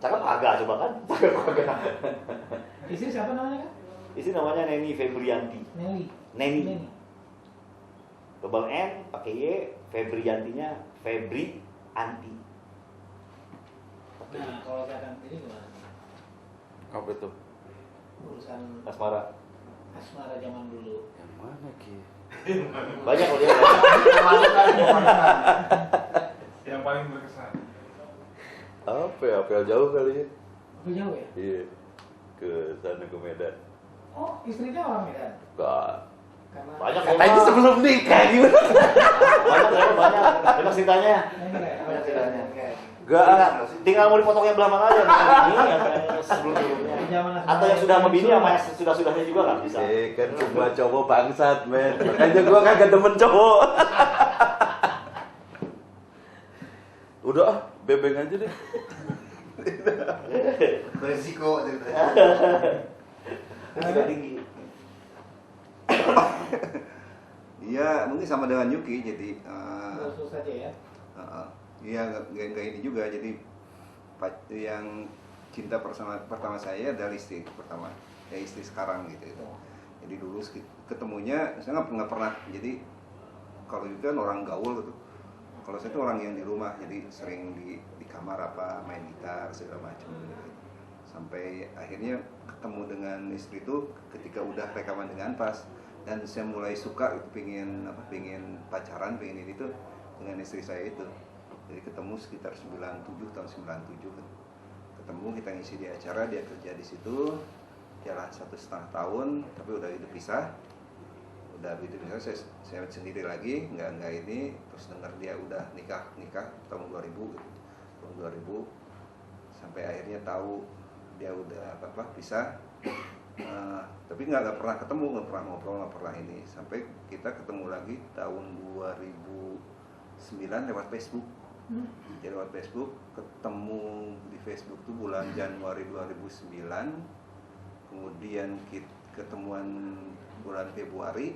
Cakep agak coba kan? Cakep agak. Istri siapa namanya kan? Istri namanya Neni Febrianti. Neni. Double N pakai Y, Febriantinya Febri Anti. Nah, kalau saya akan ini gimana? Apa itu? Urusan Asmara. zaman dulu. Yang mana Ki? Banyak kok dia. Yang paling berkesan. Apa ya? Apel jauh kali ya? Lebih jauh ya? Iya. Ke sana ke Medan. Oh, istrinya orang Medan. Enggak. Karena Banyak Katanya sebelum nikah gimana? banyak ceritanya. banyak ceritanya. Enggak, tinggal mau dipotongnya belah mana aja. Ini sebelum-sebelumnya. Atau yang sudah sama bini sama yang sudah-sudahnya juga nggak bisa. Kan semua cowok bangsat, men. Makanya gua kagak demen cowok. Udah bebeng aja deh. Beresiko ceritanya. Sudah tinggi. Iya, mungkin sama dengan Yuki, jadi Terus saja ya. iya nggak ini juga, jadi yang cinta pertama saya adalah istri pertama, ya istri sekarang gitu. Jadi dulu ketemunya saya nggak pernah, jadi kalau itu kan orang gaul gitu. Kalau saya itu orang yang di rumah, jadi sering di kamar apa main gitar segala macam gitu. Sampai akhirnya ketemu dengan istri itu ketika udah rekaman dengan Pas, dan saya mulai suka gitu, pengen pacaran, pengen ini tuh dengan istri saya itu. Jadi ketemu sekitar 97 tahun 97 kan. Ketemu, kita ngisi di acara, dia kerja di situ, jalan 1,5 tahun, tapi udah hidup pisah. Saya sendiri lagi, nggak ini, terus dengar dia udah nikah tahun 2000 gitu. Tahun 2000 sampai akhirnya tahu dia udah pisah. Tapi nggak pernah ketemu, nggak pernah ngobrol, nggak pernah ini, sampai kita ketemu lagi tahun 2009 lewat Facebook. Jadi lewat Facebook, ketemu di Facebook tuh bulan Januari 2009, kemudian ketemuan bulan Februari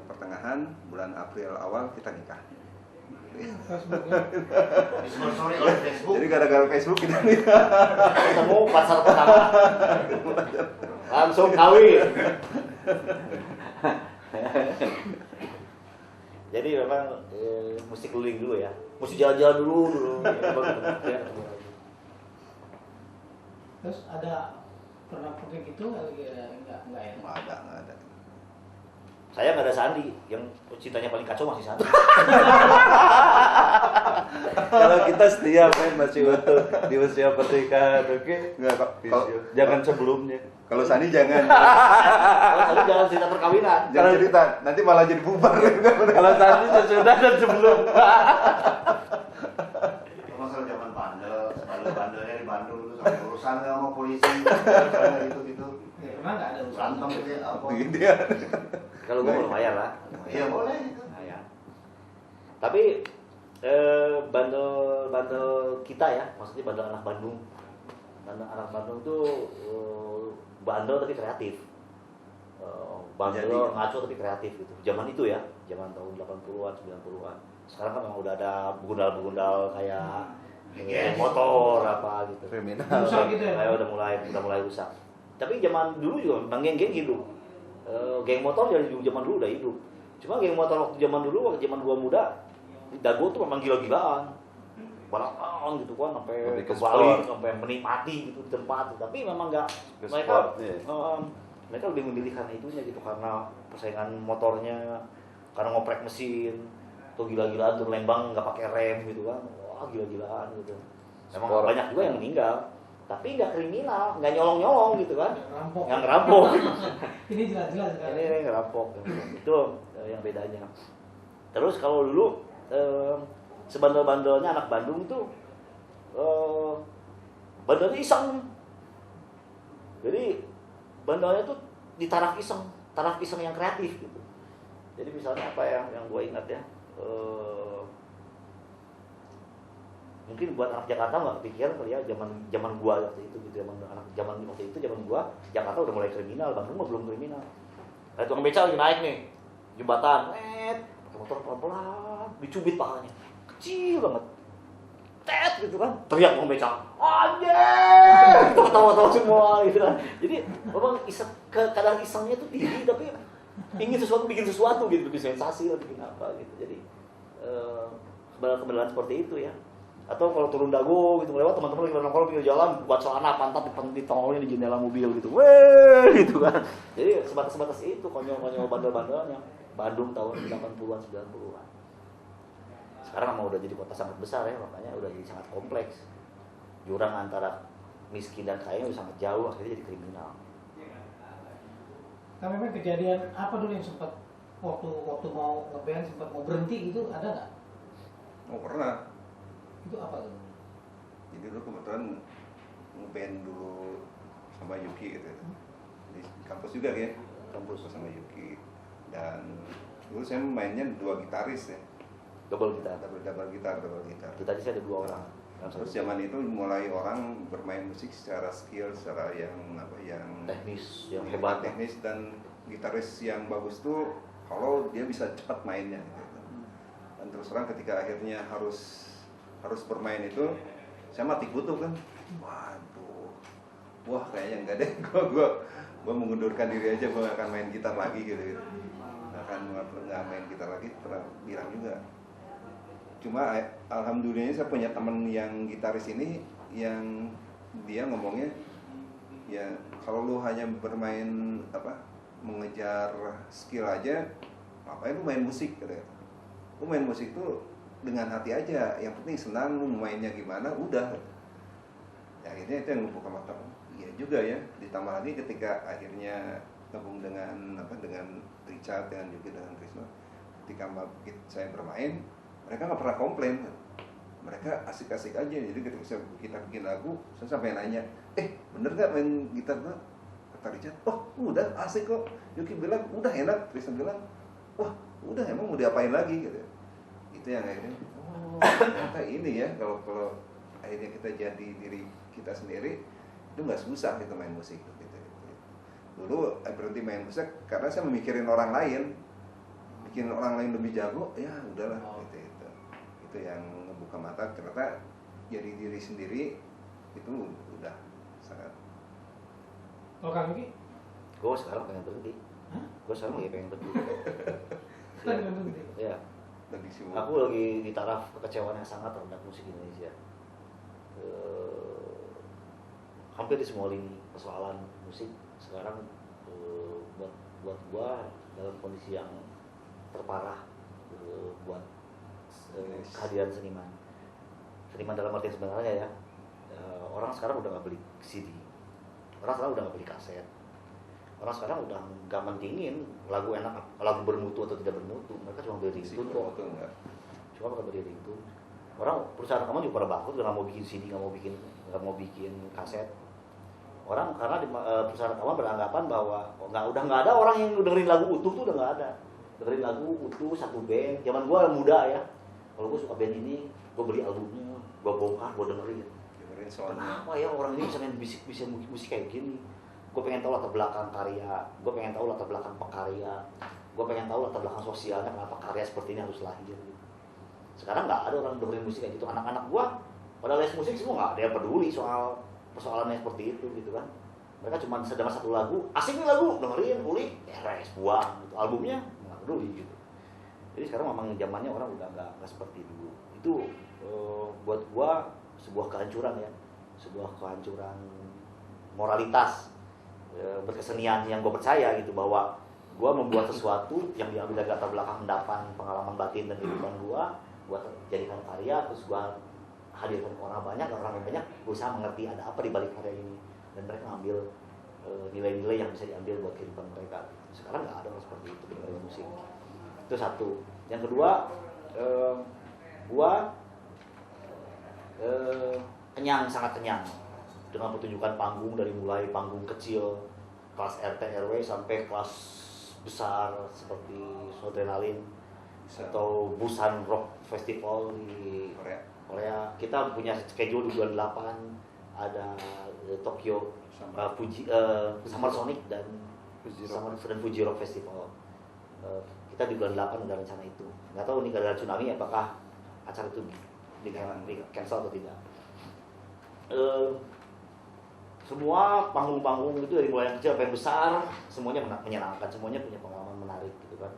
pertengahan, bulan April awal kita nikah. Facebook ya. Disponsori oleh Facebook. Jadi gara-gara Facebook kita nikah. Ketemu pacar pertama. Langsung kawin. Jadi memang mesti keliling dulu ya. Mesti jalan-jalan dulu. Ya, Terus ada pernah pakai gitu enggak ya? Nggak ada. saya nggak ada Sandi, yang cintanya paling kacau masih Sandi. Kalau kita setia masih utuh di usia pernikahan, oke? Nggak, Jangan sebelumnya. kalau Sani jangan. Kalau jangan cerita perkawinan. Jangan cerita, nanti malah jadi bubar. Kalau Sandi sesudah dan sebelum. Masalah zaman bandelnya di Bandung itu sampai urusan sama polisi, gitu-gitu. Ya, emang nggak ada urusan. Berantem gitu ya, apa? Gitu ya. Kalau gue belum bayar lah. Iya boleh gitu. Bayar. Tapi bandel kita ya, maksudnya bandel anak Bandung. Anak Bandung tuh bandel tapi kreatif. Bandel ngaco tapi kreatif gitu. Zaman itu ya, zaman tahun 80-an, 90-an. Sekarang kan memang udah ada begundal-begundal kayak motor apa gitu. Kriminal. Rusak gitu ya. Kayak udah mulai rusak. Tapi zaman dulu juga memang geng-geng hidup. Geng motor dari zaman dulu udah hidup. Cuma geng motor waktu zaman gua muda, dago tuh memang gila-gilaan. Balapan gitu kan sampai kebalik, sampai menikmati gitu di tempat. Tapi memang enggak mereka mereka lebih memilih karena itunya gitu, karena persaingan motornya, karena ngoprek mesin, tuh gila-gilaan tuh Lembang nggak pakai rem gitu kan. Wah, gila-gilaan gitu. Memang banyak juga yang meninggal. Tapi nggak kriminal, nggak nyolong-nyolong gitu kan, nggak ngerampok. Ini jelas-jelas kan. Ini ngerampok, itu yang bedanya. Terus kalau dulu sebandel-bandelnya anak Bandung tuh bandelnya iseng. Jadi bandelnya tuh di taraf iseng yang kreatif gitu. Jadi misalnya apa yang gue ingat ya. Mungkin buat anak Jakarta nggak kepikiran kali ya, zaman gua waktu itu gitu, zaman gua Jakarta udah mulai kriminal, Bandung mah belum kriminal. Nah, tukang beca lagi naik nih jembatan, pakai motor pelan-pelan, dicubit pahanya, kecil banget, gitu kan, teriak tukang beca, anjir, kita ketawa-tawa semua gitu kan. Jadi memang kadang isengnya tuh tinggi, tapi ingin bikin sesuatu gitu, bikin sensasi lah, bikin apa gitu. Jadi kebenaran seperti itu ya. Atau kalau turun dago gitu lewat, teman-teman lagi nongkrong pinggir jalan buat celana pantat ditongolin di jendela mobil gitu, weh gitu kan. Jadi sebatas itu konyol-konyol bandel-bandelnya Bandung tahun 80-an 90-an. Sekarang memang udah jadi kota sangat besar ya, makanya udah jadi sangat kompleks. Jurang antara miskin dan kaya udah sangat jauh, akhirnya jadi kriminal. Nah, memang kejadian apa dulu yang sempat waktu mau ngeband sempat mau berhenti gitu, ada nggak? Oh pernah. Itu apa tuh? Jadi dulu kebetulan ngeband dulu sama Yuki gitu. Di kampus juga kan, kampus sama Yuki. Dan dulu saya mainnya 2 gitaris ya. Double gitar. Double gitar. Gitaris ada 2 orang. Terus zaman itu mulai orang bermain musik secara skill, secara yang teknis, yang hebat. teknis, dan gitaris yang bagus tuh kalau dia bisa cepat mainnya gitu. Dan terus terang ketika akhirnya harus bermain itu, saya mati kutu kan. Waduh, wah kayaknya enggak deh, gua mengundurkan diri aja, gua nggak akan main gitar lagi gitu. Nggak main gitar lagi, pernah bilang juga. Cuma alhamdulillahnya saya punya teman yang gitaris ini yang dia ngomongnya, ya kalau lu hanya bermain mengejar skill aja, ngapain lu main musik katanya. Lu main musik tuh dengan hati aja, yang penting senang, lu mainnya gimana udah. Ya, akhirnya itu yang membuka mata. Iya juga ya, ditambah lagi ketika akhirnya gabung dengan Richard, dengan Yuki, dengan Krisno, ketika saya bermain, mereka nggak pernah komplain. Mereka asik-asik aja. Jadi ketika kita bikin lagu, saya sampai nanya, bener nggak main gitar gua? Kata Richard, oh udah asik kok. Yuki bilang udah enak. Krisno bilang, wah udah, emang mau diapain lagi gitu. Itu yang akhirnya, oh ternyata ini ya, kalau akhirnya kita jadi diri kita sendiri, itu nggak susah gitu main musik gitu. Dulu berhenti main musik karena saya memikirin orang lain, bikin orang lain lebih jago, ya udahlah gitu. Itu yang ngebuka mata, ternyata jadi diri sendiri itu udah sangat. Kalau Kang Yuki? Gue sekarang pengen berhenti. Gue sekarang lagi pengen berhenti. Pengen berhenti? Iya. Lebih sibuk. Aku lagi di taraf kekecewaan yang sangat terhadap musik Indonesia. Hampir di semua lini persoalan musik sekarang buat gua dalam kondisi yang terparah, buat kehadiran seniman dalam arti sebenarnya ya. Orang sekarang udah nggak beli CD, orang sekarang udah nggak beli kaset, orang sekarang udah nggak mentingin lagu enak, lagu bermutu atau tidak bermutu. Mereka cuma beli ringtone kok, cuma mereka beli ringtone. Orang perusahaan rekaman juga pada bangkrut, nggak mau bikin CD, nggak mau bikin kaset. Orang karena di perusahaan rekaman beranggapan bahwa udah nggak ada orang yang dengerin lagu utuh tuh, udah nggak ada. Dengerin lagu utuh satu band. Zaman gua muda ya, kalau gua suka band ini, gua beli albumnya, gua bongkar, gua dengerin soalnya. Kenapa ya orang ini bisa main musik kayak gini? Gua pengen tahu latar belakang karya, gua pengen tahu latar belakang pekarya, gua pengen tahu latar belakang sosialnya, kenapa karya seperti ini harus lahir. Sekarang nggak ada orang dengerin musik kayak gitu. Anak-anak gua pada les musik semua nggak ada yang peduli soal persoalannya seperti itu gitu kan. Mereka cuma sedang satu lagu, asik nih lagu, dengerin, kulik, beres, buang gitu. Albumnya nggak peduli gitu. Jadi sekarang memang zamannya orang udah nggak seperti dulu. Itu buat gua sebuah kehancuran ya, sebuah kehancuran moralitas berkesenian yang gua percaya gitu, bahwa gua membuat sesuatu yang diambil dari latar belakang endapan, pengalaman batin dan kehidupan gua jadikan karya, terus gua hadirkan ke orang banyak berusaha mengerti ada apa di balik karya ini, dan mereka ngambil nilai-nilai yang bisa diambil buat kehidupan mereka. Sekarang nggak ada orang seperti itu dengan musik. Itu satu. Yang kedua, gua sangat kenyang dengan pertunjukan panggung, dari mulai panggung kecil kelas RT RW sampai kelas besar seperti Adrenalin atau Busan Rock Festival di Korea. Kita punya schedule di bulan 8 ada Tokyo Summer Sonic dan Fuji Rock Festival. Kita di bulan 8 ada rencana itu. Nggak tahu nih gara-gara tsunami apakah acara itu di cancel atau tidak. Semua panggung-panggung itu dari mulai yang kecil sampai yang besar semuanya menyenangkan, semuanya punya pengalaman menarik gitu kan.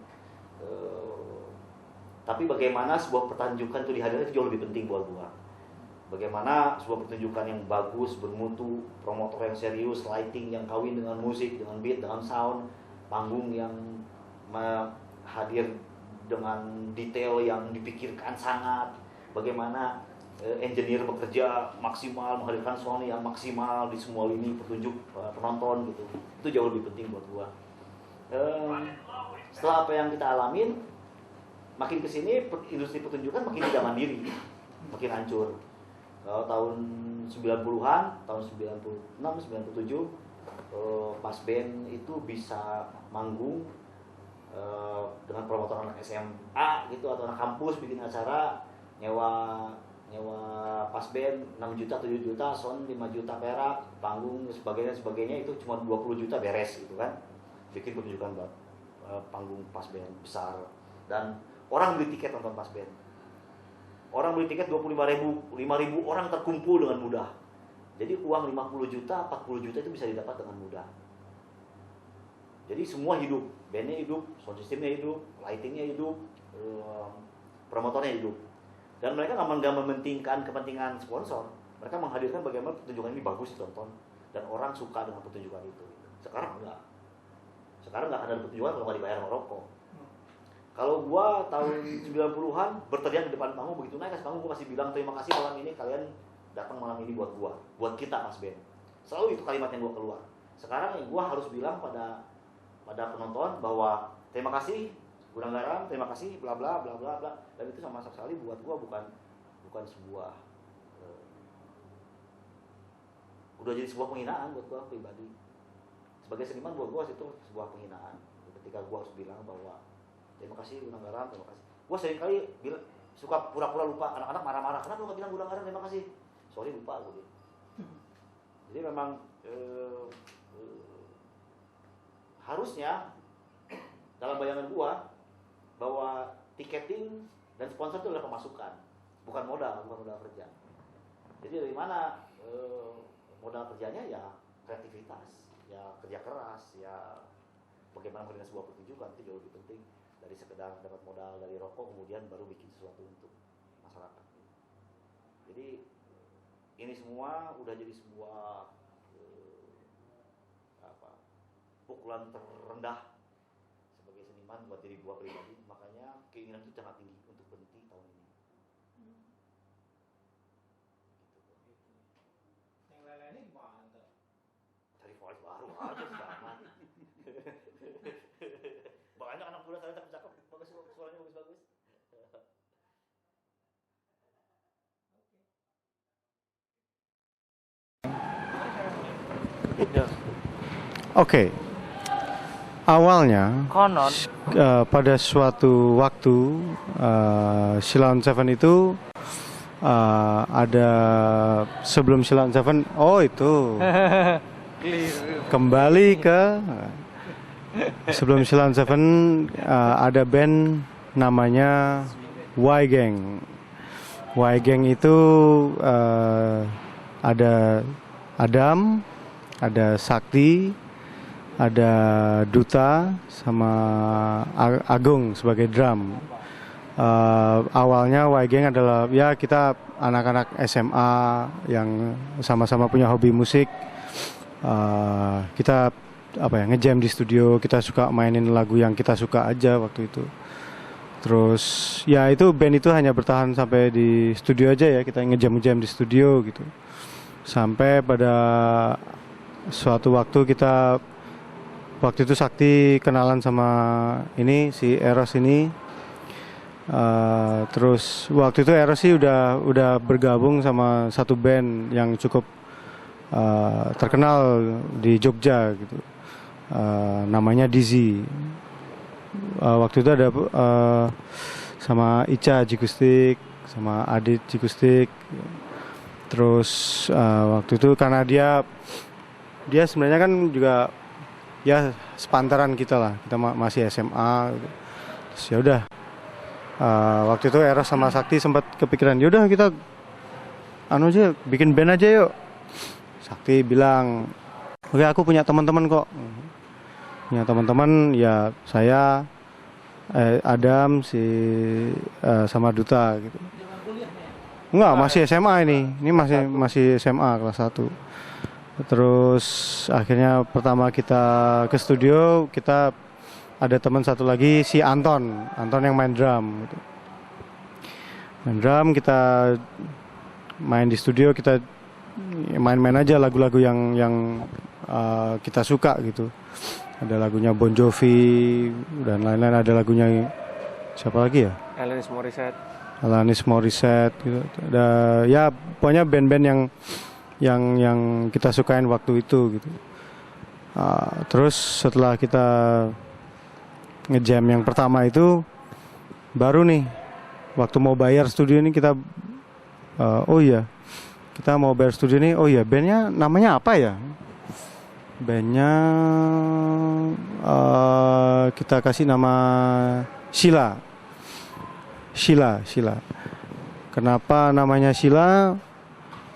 Tapi bagaimana sebuah pertunjukan itu dihadirkan itu jauh lebih penting buat gua. Bagaimana sebuah pertunjukan yang bagus, bermutu, promotor yang serius, lighting yang kawin dengan musik, dengan beat, dengan sound, panggung yang hadir dengan detail yang dipikirkan sangat. Bagaimana engineer bekerja maksimal, menghadirkan sound yang maksimal di semua lini petunjuk penonton gitu. Itu jauh lebih penting buat gua. Setelah apa yang kita alamin, makin kesini industri pertunjukan makin tidak mandiri, makin hancur. Kalau tahun 90-an, tahun 96, 97, pas band itu bisa manggung dengan promotor anak SMA gitu atau anak kampus bikin acara, nyewa nyewa pas band 6 juta, 7 juta, sound 5 juta perak, panggung sebagainya itu cuma 20 juta beres gitu kan. Bikin pertunjukan panggung pas band besar dan orang beli tiket nonton pas band. Orang beli tiket 25.000, 5.000 orang terkumpul dengan mudah. Jadi uang 50 juta, 40 juta itu bisa didapat dengan mudah. Jadi semua hidup, bandnya hidup, sound systemnya hidup, lightingnya hidup, promotornya hidup. Dan mereka nggak mementingkan kepentingan sponsor. Mereka menghadirkan bagaimana pertunjukan ini bagus ditonton dan orang suka dengan pertunjukan itu. Sekarang enggak. Sekarang nggak ada pertunjukan kalau nggak dibayar sama rokok. Kalau gua tahun 90-an berteriak di depan panggung, begitu naik ke panggung gua masih bilang terima kasih malam ini kalian datang malam ini buat gua, buat kita Mas Ben. Selalu itu kalimat yang gua keluar. Sekarang gua harus bilang pada penonton bahwa terima kasih Gudang Garam, terima kasih bla bla bla bla bla. Dan itu sama sekali buat gua bukan sebuah udah jadi sebuah penghinaan buat gua pribadi. Sebagai seniman buat gua itu sebuah penghinaan ketika gua harus bilang bahwa terima kasih Gudang Garam, terima kasih. Gua seringkali bilang suka pura-pura lupa, anak-anak marah-marah, kenapa lu nggak bilang Gudang Garam terima kasih? Sorry lupa gue. Jadi memang harusnya dalam bayangan gua bahwa tiketing dan sponsor itu adalah pemasukan, bukan modal kerja. Jadi dari mana modal kerjanya ya kreativitas, ya kerja keras, ya bagaimana menghadirkan sebuah pertunjukan itu jauh lebih penting dari sekedar dapat modal dari rokok kemudian baru bikin sesuatu untuk masyarakat. Jadi ini semua udah jadi sebuah pukulan terendah sebagai seniman buat diri gua pribadi. Makanya keinginan itu sangat tinggi untuk berhenti tahun ini. Yang lain-lainnya gimana tuh? Cari voice baru aja sama. Banyak anak muda saya cakep, bagus suaranya bagus-bagus. Oke. Awalnya Konon pada suatu waktu Sheila on 7 itu ada sebelum Sheila on 7 itu kembali ke sebelum Sheila on 7 ada band namanya Y Gang. Y Gang itu ada Adam, ada Sakti, ada Duta sama Agung sebagai drum. Awalnya Y Gang adalah ya kita anak-anak SMA yang sama-sama punya hobi musik. Kita ngejam di studio, kita suka mainin lagu yang kita suka aja waktu itu. Terus ya itu band itu hanya bertahan sampai di studio aja ya, kita ngejam-ngejam di studio gitu. Sampai pada suatu waktu waktu itu Sakti kenalan sama ini si Eros ini. Terus waktu itu Eros sih udah bergabung sama satu band yang cukup terkenal di Jogja gitu. Namanya Dizzy. Waktu itu ada sama Ica Jikustik, sama Adit Jikustik. Terus waktu itu karena dia sebenarnya kan juga ya sepantaran kita lah, kita masih SMA gitu. Terus ya udah waktu itu Eros sama Sakti sempat kepikiran yaudah kita aja bikin band aja yuk. Sakti bilang oke aku punya teman-teman kok, punya teman-teman ya saya Adam sama Duta gitu. Enggak, masih SMA ini masih SMA kelas 1. Terus akhirnya pertama kita ke studio, kita ada teman satu lagi si Anton yang main drum gitu. Main drum, kita main di studio, kita main-main aja lagu-lagu yang kita suka gitu. Ada lagunya Bon Jovi dan lain-lain, ada lagunya siapa lagi ya? Alanis Morissette gitu. Ada ya pokoknya band-band yang kita sukain waktu itu gitu. Terus setelah kita ngejam yang pertama itu baru nih waktu mau bayar studio ini kita oh iya kita mau bayar studio nih, oh iya bandnya namanya apa ya, bandnya kita kasih nama Sheila. Kenapa namanya Sheila?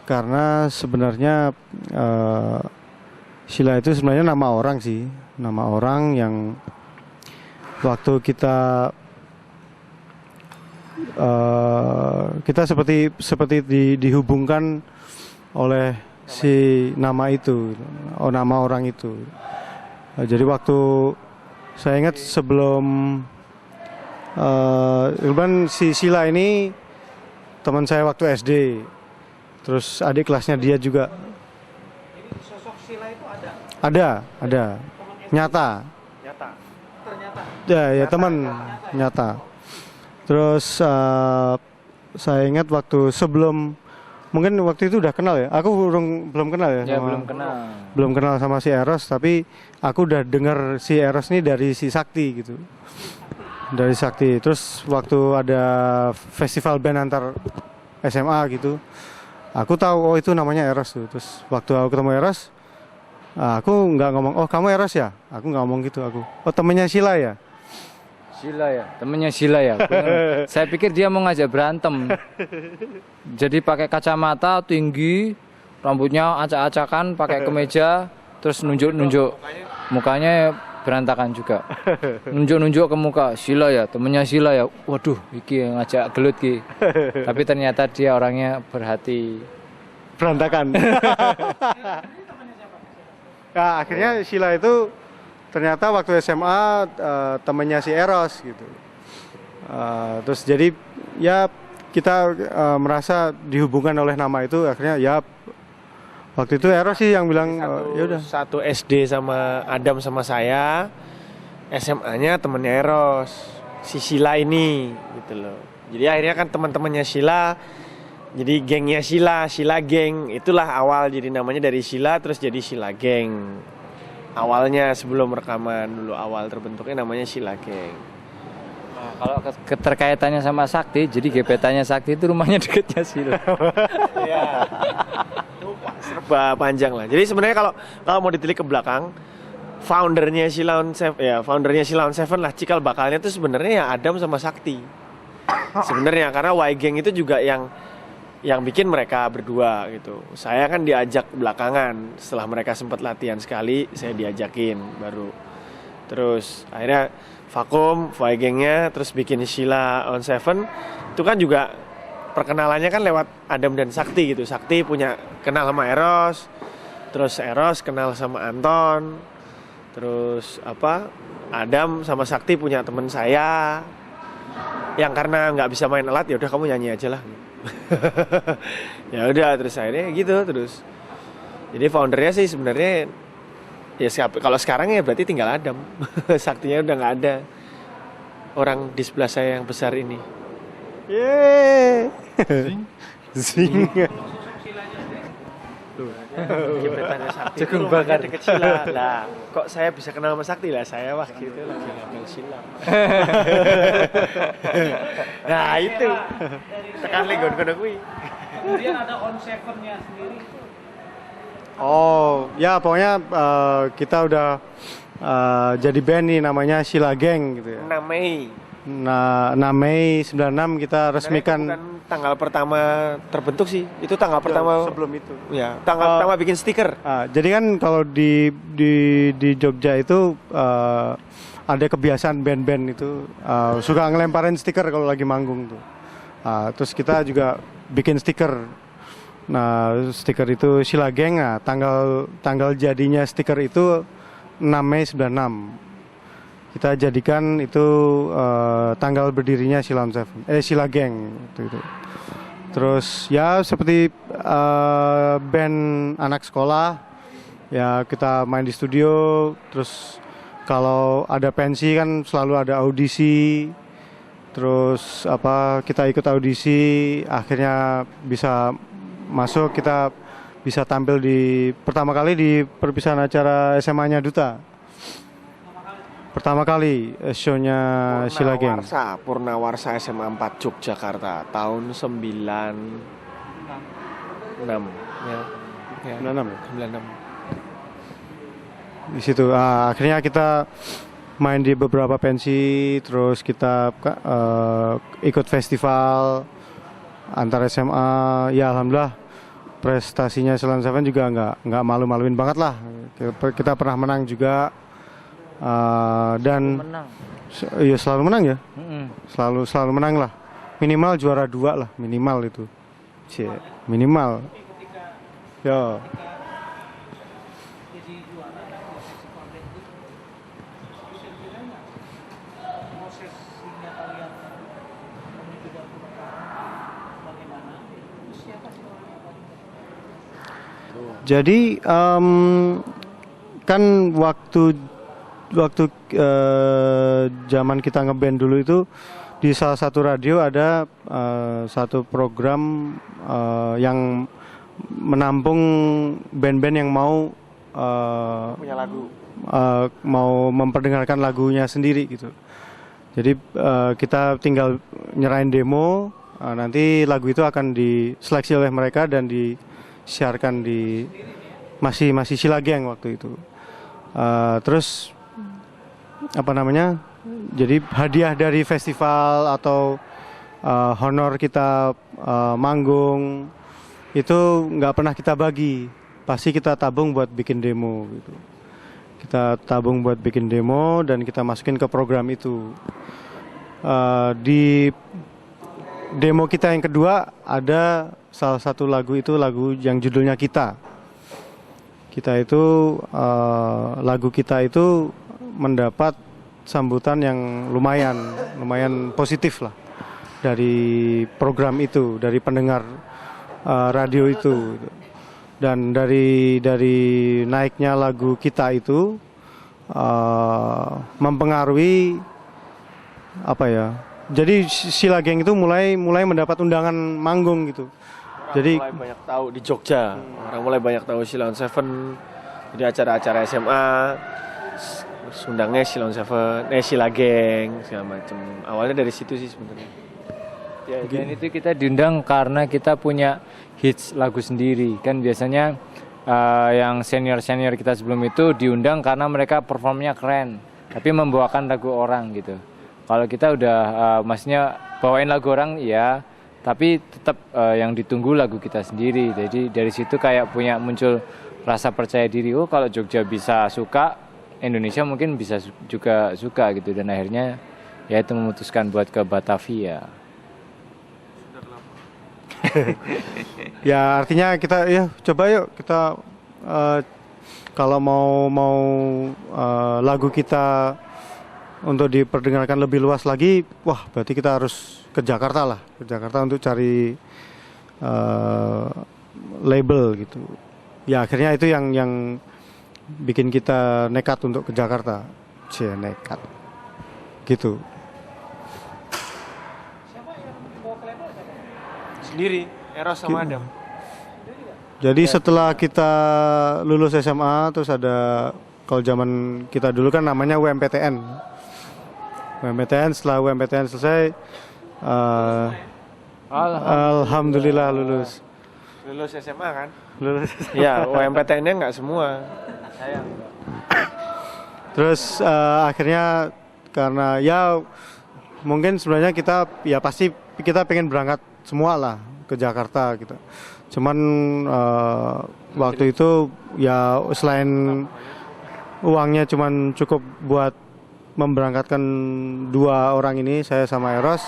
Karena sebenarnya Sheila itu sebenarnya nama orang sih, nama orang yang waktu kita seperti dihubungkan oleh si nama itu, nama orang itu. Jadi waktu saya ingat sebelum si Sheila ini teman saya waktu SD, terus adik kelasnya dia juga. Sosok Sheila itu ada. Ada, nyata. Ternyata. Ya teman nyata. Terus saya ingat waktu sebelum, mungkin waktu itu udah kenal ya. Aku belum kenal ya. Belum kenal sama si Eros, tapi aku udah dengar si Eros ini dari si Sakti gitu. Dari Sakti. Terus waktu ada festival band antar SMA gitu, aku tahu oh itu namanya Eros tuh. Terus waktu aku ketemu Eros, aku nggak ngomong oh kamu Eros ya. Aku nggak ngomong gitu aku. Oh temennya Sheila ya. Temennya Sheila ya. Saya pikir dia mau ngajak berantem. Jadi pakai kacamata tinggi, rambutnya acak-acakan, pakai kemeja, terus nunjuk-nunjuk, mukanya berantakan juga. Nunjuk-nunjuk ke muka, Sheila ya, temennya Sheila ya. Waduh, iki ngajak gelut ki. Tapi ternyata dia orangnya berhati Berantakan. Nah, akhirnya Sheila itu ternyata waktu SMA temennya si Eros gitu. Terus jadi ya kita merasa dihubungkan oleh nama itu, akhirnya ya waktu itu Eros sih yang bilang ya udah. Satu SD sama Adam sama saya, SMA-nya temennya Eros, si Sheila ini gitu loh. Jadi akhirnya kan teman-temannya Sheila, jadi gengnya Sheila geng, itulah awal jadi namanya dari Sheila terus jadi Sheila geng. Awalnya sebelum rekaman dulu awal terbentuknya namanya Sheila geng. Nah, kalau keterkaitannya sama Sakti, jadi gebetannya Sakti itu rumahnya dekatnya Sheila. Iya. Serba panjang lah. Jadi sebenarnya kalau mau ditilik ke belakang, foundernya Sheila on Seven lah, cikal bakalnya itu sebenarnya ya Adam sama Sakti. Sebenarnya karena Y Gang itu juga yang bikin mereka berdua gitu. Saya kan diajak belakangan, setelah mereka sempat latihan sekali, saya diajakin baru. Terus akhirnya vakum Y Gang-nya, terus bikin Sheila on Seven. Itu kan juga perkenalannya kan lewat Adam dan Sakti gitu. Sakti punya kenal sama Eros, terus Eros kenal sama Anton, terus Adam sama Sakti punya teman saya yang karena nggak bisa main alat, ya udah kamu nyanyi aja lah. Ya udah, terus akhirnya gitu terus. Jadi foundernya sih sebenarnya ya kalau sekarang ya berarti tinggal Adam. Saktinya udah nggak ada. Orang di sebelah saya yang besar ini. Yeay. Zing. Gebetannya Sakti itu rumahnya deket Sheila. Lah, kok saya bisa kenal sama Sakti lah? Saya waktu itu lagi ngabel Sheila. Nah itu tekan legon kono kuwi. Kemudian ada On Seven-nya sendiri. Oh, ya pokoknya kita udah jadi band nih namanya Sheila Gang gitu ya. 6 Mei. Nah, 6 Mei 96 kita resmikan. Bukan tanggal pertama terbentuk sih. Itu tanggal pertama sebelum itu. Ya, tanggal pertama bikin stiker. Jadi kan kalau di Jogja itu ada kebiasaan band-band itu suka ngelemparin stiker kalau lagi manggung tuh. Terus kita juga bikin stiker. Nah, stiker itu Sheila Gang. Nah, tanggal jadinya stiker itu 6 Mei 96. Kita jadikan itu tanggal berdirinya Sheila Gang itu. Terus ya seperti band anak sekolah, ya kita main di studio. Terus kalau ada pensi kan selalu ada audisi. Terus kita ikut audisi, akhirnya bisa masuk, kita bisa tampil pertama kali di perpisahan acara SMA-nya Duta. Pertama kali show-nya Sheila Gang. Purnawarsa SMA 4 Yogyakarta tahun 96. 6. Ya. Ya. 96 ya? 96. Di situ akhirnya kita main di beberapa pensi, terus kita ikut festival antar SMA. Ya alhamdulillah prestasinya Silon Seven juga nggak malu-maluin banget lah. Kita pernah menang juga dan iya selalu menang ya. Selalu menang lah. Minimal juara 2 lah, minimal itu. Minimal. Yo. Jadi kan waktu zaman kita ngeband dulu itu di salah satu radio ada satu program yang menampung band-band yang mau Punya lagu. mau memperdengarkan lagunya sendiri gitu. Jadi kita tinggal nyerahin demo, nanti lagu itu akan diseleksi oleh mereka dan disiarkan di masih Sheila Gang waktu itu. Terus apa namanya? Jadi hadiah dari festival atau honor kita manggung itu nggak pernah kita bagi, pasti kita tabung buat bikin demo gitu. Kita tabung buat bikin demo dan kita masukin ke program itu. Di demo kita yang kedua ada salah satu lagu itu lagu yang judulnya Kita itu lagu kita itu mendapat sambutan yang lumayan positif lah dari program itu, dari pendengar radio itu. Dan dari naiknya lagu Kita itu mempengaruhi apa ya? Jadi Sheila Gang itu mulai mendapat undangan manggung gitu. Jadi mulai banyak tahu di Jogja. Orang mulai banyak tahu Silon Seven. Jadi acara-acara SMA undangnya Silon Seven, Sheila Gang segala macam. Awalnya dari situ sih sebenarnya. Ya, dan itu kita diundang karena kita punya hits lagu sendiri. Kan biasanya yang senior-senior kita sebelum itu diundang karena mereka performnya keren, tapi membawakan lagu orang gitu. Kalau kita udah maksudnya bawain lagu orang ya, tapi tetap yang ditunggu lagu kita sendiri. Jadi dari situ kayak muncul rasa percaya diri. Oh, kalau Jogja bisa suka, Indonesia mungkin bisa juga suka gitu. Dan akhirnya ya itu memutuskan buat ke Batavia. ya artinya kita ya coba yuk kita kalau mau lagu kita untuk diperdengarkan lebih luas lagi, wah berarti kita harus ke Jakarta untuk cari label gitu. Ya akhirnya itu yang bikin kita nekat untuk ke Jakarta. Nekat gitu. Sendiri, Eros sama Adam. Jadi setelah kita lulus SMA terus ada, kalau zaman kita dulu kan namanya UMPTN. Setelah UMPTN selesai alhamdulillah lulus. Lulus SMA kan? Lulus. Ya, UMPTN-nya nggak semua. Saya enggak. Terus akhirnya karena ya mungkin sebenarnya kita ya pasti kita pengen berangkat semua lah ke Jakarta gitu. Cuman waktu itu ya selain uangnya cuman cukup buat memberangkatkan 2 orang ini, saya sama Eros.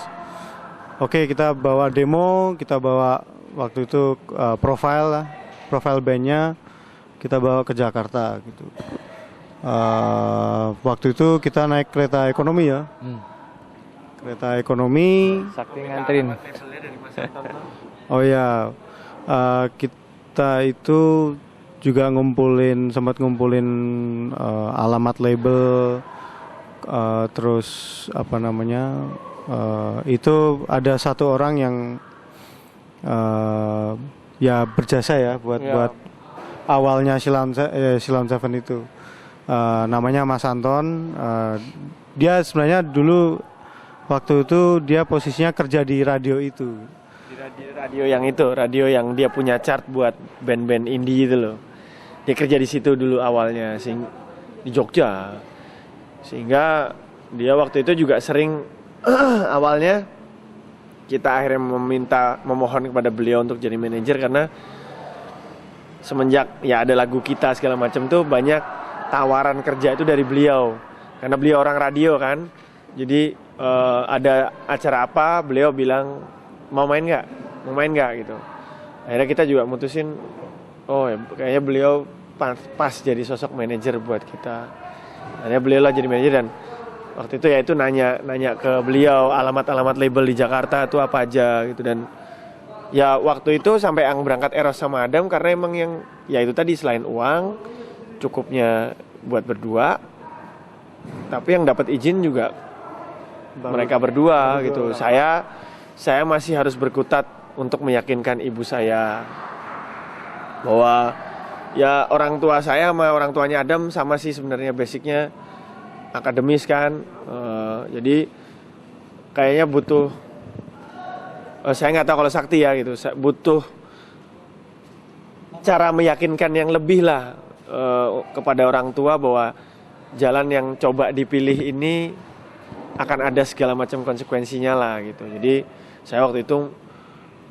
Oke, kita bawa demo, kita bawa waktu itu profile bandnya kita bawa ke Jakarta gitu. Waktu itu kita naik kereta ekonomi ya. Kereta ekonomi. Sakti nganterin. Oh ya, kita itu juga sempat ngumpulin alamat label, terus apa namanya, itu ada satu orang yang ya berjasa ya buat awalnya Silon Seven itu, namanya Mas Anton. Dia sebenarnya dulu waktu itu dia posisinya kerja di radio itu. radio yang itu, radio yang dia punya chart buat band-band indie itu loh. Dia kerja di situ dulu awalnya, di Jogja. Sehingga dia waktu itu juga sering awalnya kita akhirnya memohon kepada beliau untuk jadi manajer karena semenjak ya ada lagu kita segala macam tuh banyak tawaran kerja itu dari beliau. Karena beliau orang radio kan. Jadi ada acara apa, beliau bilang mau main nggak gitu. Akhirnya kita juga mutusin, oh ya, kayaknya beliau pas jadi sosok manajer buat kita. Akhirnya beliau lah jadi manajer dan waktu itu ya itu nanya ke beliau alamat label di Jakarta itu apa aja gitu. Dan ya waktu itu sampai Ang berangkat Eros sama Adam karena emang yang ya itu tadi selain uang cukupnya buat berdua, tapi yang dapat izin juga mereka berdua gitu. Saya masih harus berkutat untuk meyakinkan ibu saya bahwa ya orang tua saya sama orang tuanya Adam sama sih sebenarnya basicnya akademis kan. Jadi kayaknya butuh saya nggak tahu kalau Sakti ya gitu, butuh cara meyakinkan yang lebih lah kepada orang tua bahwa jalan yang coba dipilih ini akan ada segala macam konsekuensinya lah gitu. Jadi saya waktu itu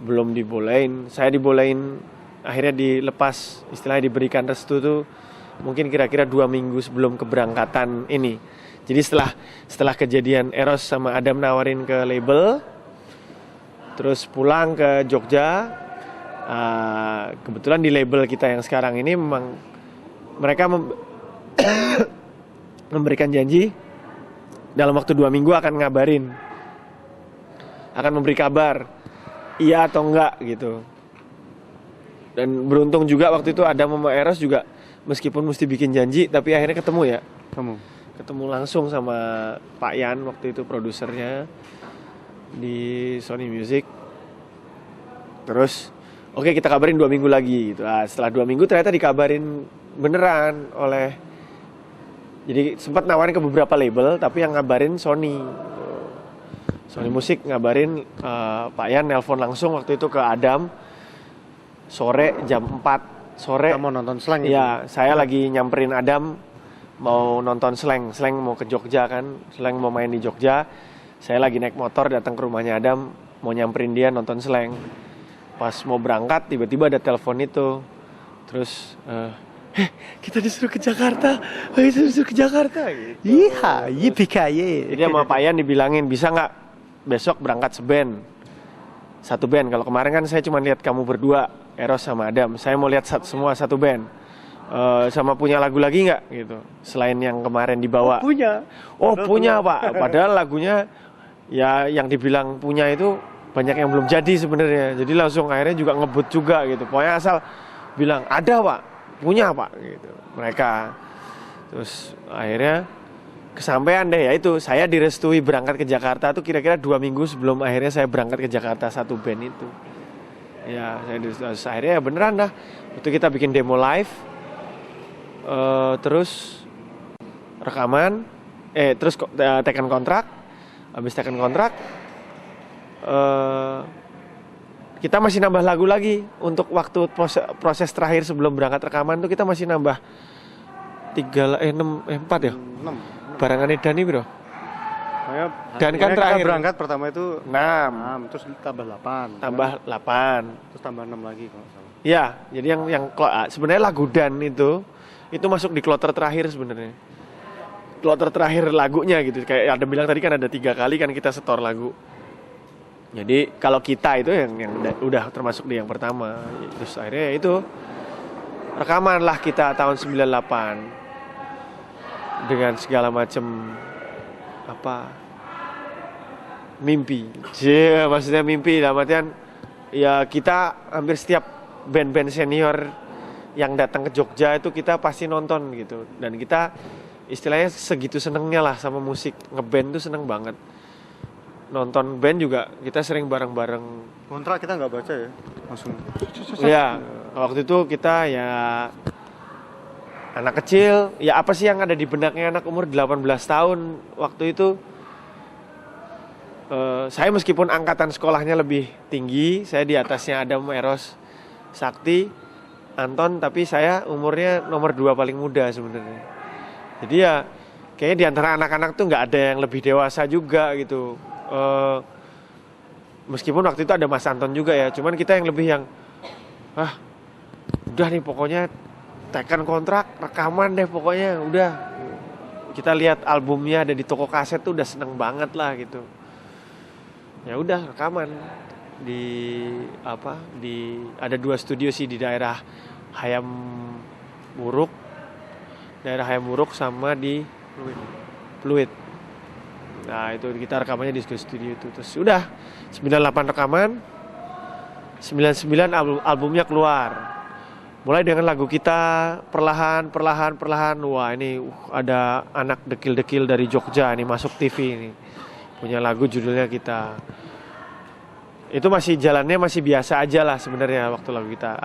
belum dibolehin, saya dibolehin akhirnya dilepas, istilahnya diberikan restu tuh mungkin kira-kira 2 minggu sebelum keberangkatan ini. Jadi setelah kejadian Eros sama Adam nawarin ke label, terus pulang ke Jogja, kebetulan di label kita yang sekarang ini memang mereka memberikan janji dalam waktu 2 minggu akan ngabarin, akan memberi kabar iya atau enggak gitu. Dan beruntung juga waktu itu Adam sama Eros juga meskipun mesti bikin janji tapi akhirnya ketemu ya. Ketemu langsung sama Pak Yan waktu itu produsernya di Sony Music. Terus oke, kita kabarin 2 minggu lagi gitu. Setelah 2 minggu ternyata dikabarin beneran oleh, jadi sempat nawarin ke beberapa label tapi yang ngabarin Sony. Sony Music ngabarin, Pak Yan nelpon langsung waktu itu ke Adam sore jam 4 sore. Kita mau nonton Slang ya, saya lagi nyamperin Adam mau nonton Slang mau ke Jogja kan, Slang mau main di Jogja. Saya lagi naik motor datang ke rumahnya Adam mau nyamperin dia nonton Slang. Pas mau berangkat tiba-tiba ada telepon itu. Terus kita disuruh ke Jakarta, gitu. Iya, yippee-ki-yay. Jadi sama Pak Yan dibilangin bisa nggak besok berangkat satu band. Kalau kemarin kan saya cuma lihat kamu berdua, Eros sama Adam. Saya mau lihat semua satu band. Sama punya lagu lagi nggak gitu? Selain yang kemarin dibawa. Punya Pak. Padahal lagunya ya yang dibilang punya itu banyak yang belum jadi sebenarnya. Jadi langsung akhirnya juga ngebut juga gitu. Pokoknya asal bilang ada Pak, punya Pak gitu mereka. Terus akhirnya kesampaian deh, ya itu saya direstui berangkat ke Jakarta tuh kira-kira 2 minggu sebelum akhirnya saya berangkat ke Jakarta satu band itu. Ya saya direstui, akhirnya ya beneran dah. Itu kita bikin demo live, terus rekaman, terus teken kontrak. Habis teken kontrak, kita masih nambah lagu lagi untuk waktu proses terakhir sebelum berangkat rekaman tuh kita masih nambah 4 ya? 6. Barangannya Dani bro. Dan kan terakhir berangkat pertama itu 6, terus tambah 8. Tambah 8. Terus tambah 6 lagi kalau nggak salah. Iya, jadi yang sebenarnya lagu Dan itu masuk di kloter terakhir sebenarnya. Kloter terakhir lagunya gitu. Kayak ada bilang tadi kan ada 3 kali kan kita setor lagu. Jadi kalau kita itu yang udah termasuk di yang pertama. Terus akhirnya itu rekaman lah kita tahun 98 dengan segala macam mimpi. Maksudnya mimpi dalam artian ya kita hampir setiap band-band senior yang datang ke Jogja itu kita pasti nonton gitu. Dan kita istilahnya segitu senengnya lah sama musik. Ngeband tuh seneng banget. Nonton band juga kita sering bareng-bareng. Kontrak kita nggak baca ya, langsung. Ya, waktu itu kita ya anak kecil, ya apa sih yang ada di benaknya anak umur 18 tahun waktu itu? Saya meskipun angkatan sekolahnya lebih tinggi, saya di atasnya Adam, Eros, Sakti, Anton, tapi saya umurnya nomor 2 paling muda sebenarnya. Jadi ya kayaknya di antara anak-anak tuh nggak ada yang lebih dewasa juga gitu. Meskipun waktu itu ada Mas Anton juga ya, cuman kita yang lebih yang udah nih pokoknya tekan kontrak, rekaman deh pokoknya udah. Kita lihat albumnya ada di toko kaset tuh udah seneng banget lah gitu. Ya udah rekaman ada 2 studio sih di daerah Hayam Muruk sama di Pluit. Nah itu kita rekamannya di studio itu. Terus udah 98 rekaman, 99 albumnya keluar. Mulai dengan lagu kita perlahan. Wah ini ada anak dekil-dekil dari Jogja ini masuk TV ini. Punya lagu judulnya Kita. Itu masih jalannya masih biasa aja lah sebenarnya waktu lagu kita.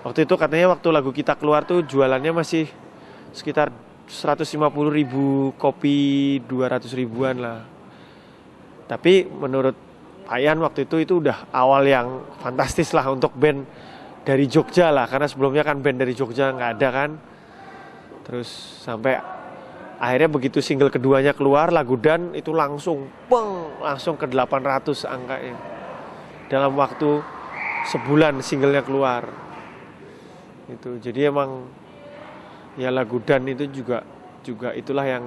Waktu itu katanya waktu lagu kita keluar tuh jualannya masih sekitar 150.000 kopi, 200 ribuan lah. Tapi menurut Payan waktu itu udah awal yang fantastis lah untuk band dari Jogja lah. Karena sebelumnya kan band dari Jogja nggak ada kan. Terus sampai akhirnya begitu single keduanya keluar, lagu Dan itu langsung ke 800 angkanya. Dalam waktu sebulan singlenya keluar. Itu. Jadi emang ya lagu Dan itu juga itulah yang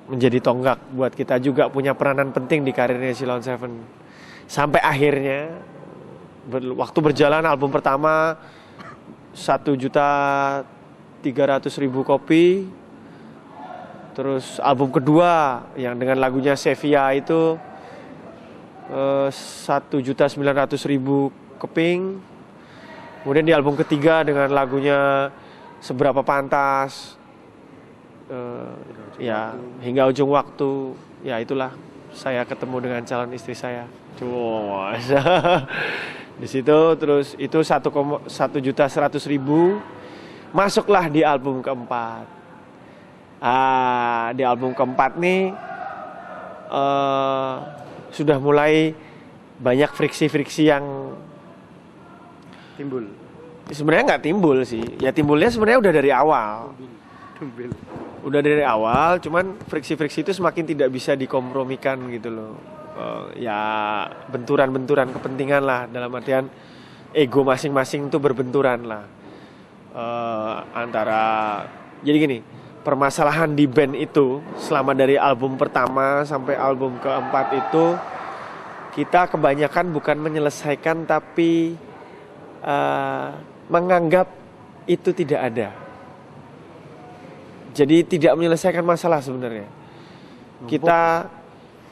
menjadi tonggak buat kita juga punya peranan penting di karirnya Sheila on 7. Sampai akhirnya waktu berjalan album pertama 1.300.000 kopi. Terus album kedua yang dengan lagunya Sevilla itu 1.900.000 keping. Kemudian di album ketiga dengan lagunya Seberapa Pantas, ya Hingga Ujung Waktu. Ya itulah saya ketemu dengan calon istri saya. Di situ terus itu 1.100.000 masuklah di album keempat. Di album keempat nih sudah mulai banyak friksi-friksi yang Timbul. sebenarnya nggak timbul sih. Ya timbulnya sebenarnya udah dari awal. Udah dari awal, cuman friksi-friksi itu semakin tidak bisa dikompromikan gitu loh. Ya benturan-benturan kepentingan lah, dalam artian ego masing-masing tuh berbenturan lah. Jadi gini, permasalahan di band itu selama dari album pertama sampai album keempat itu kita kebanyakan bukan menyelesaikan tapi menganggap itu tidak ada. Jadi tidak menyelesaikan masalah sebenarnya. Kita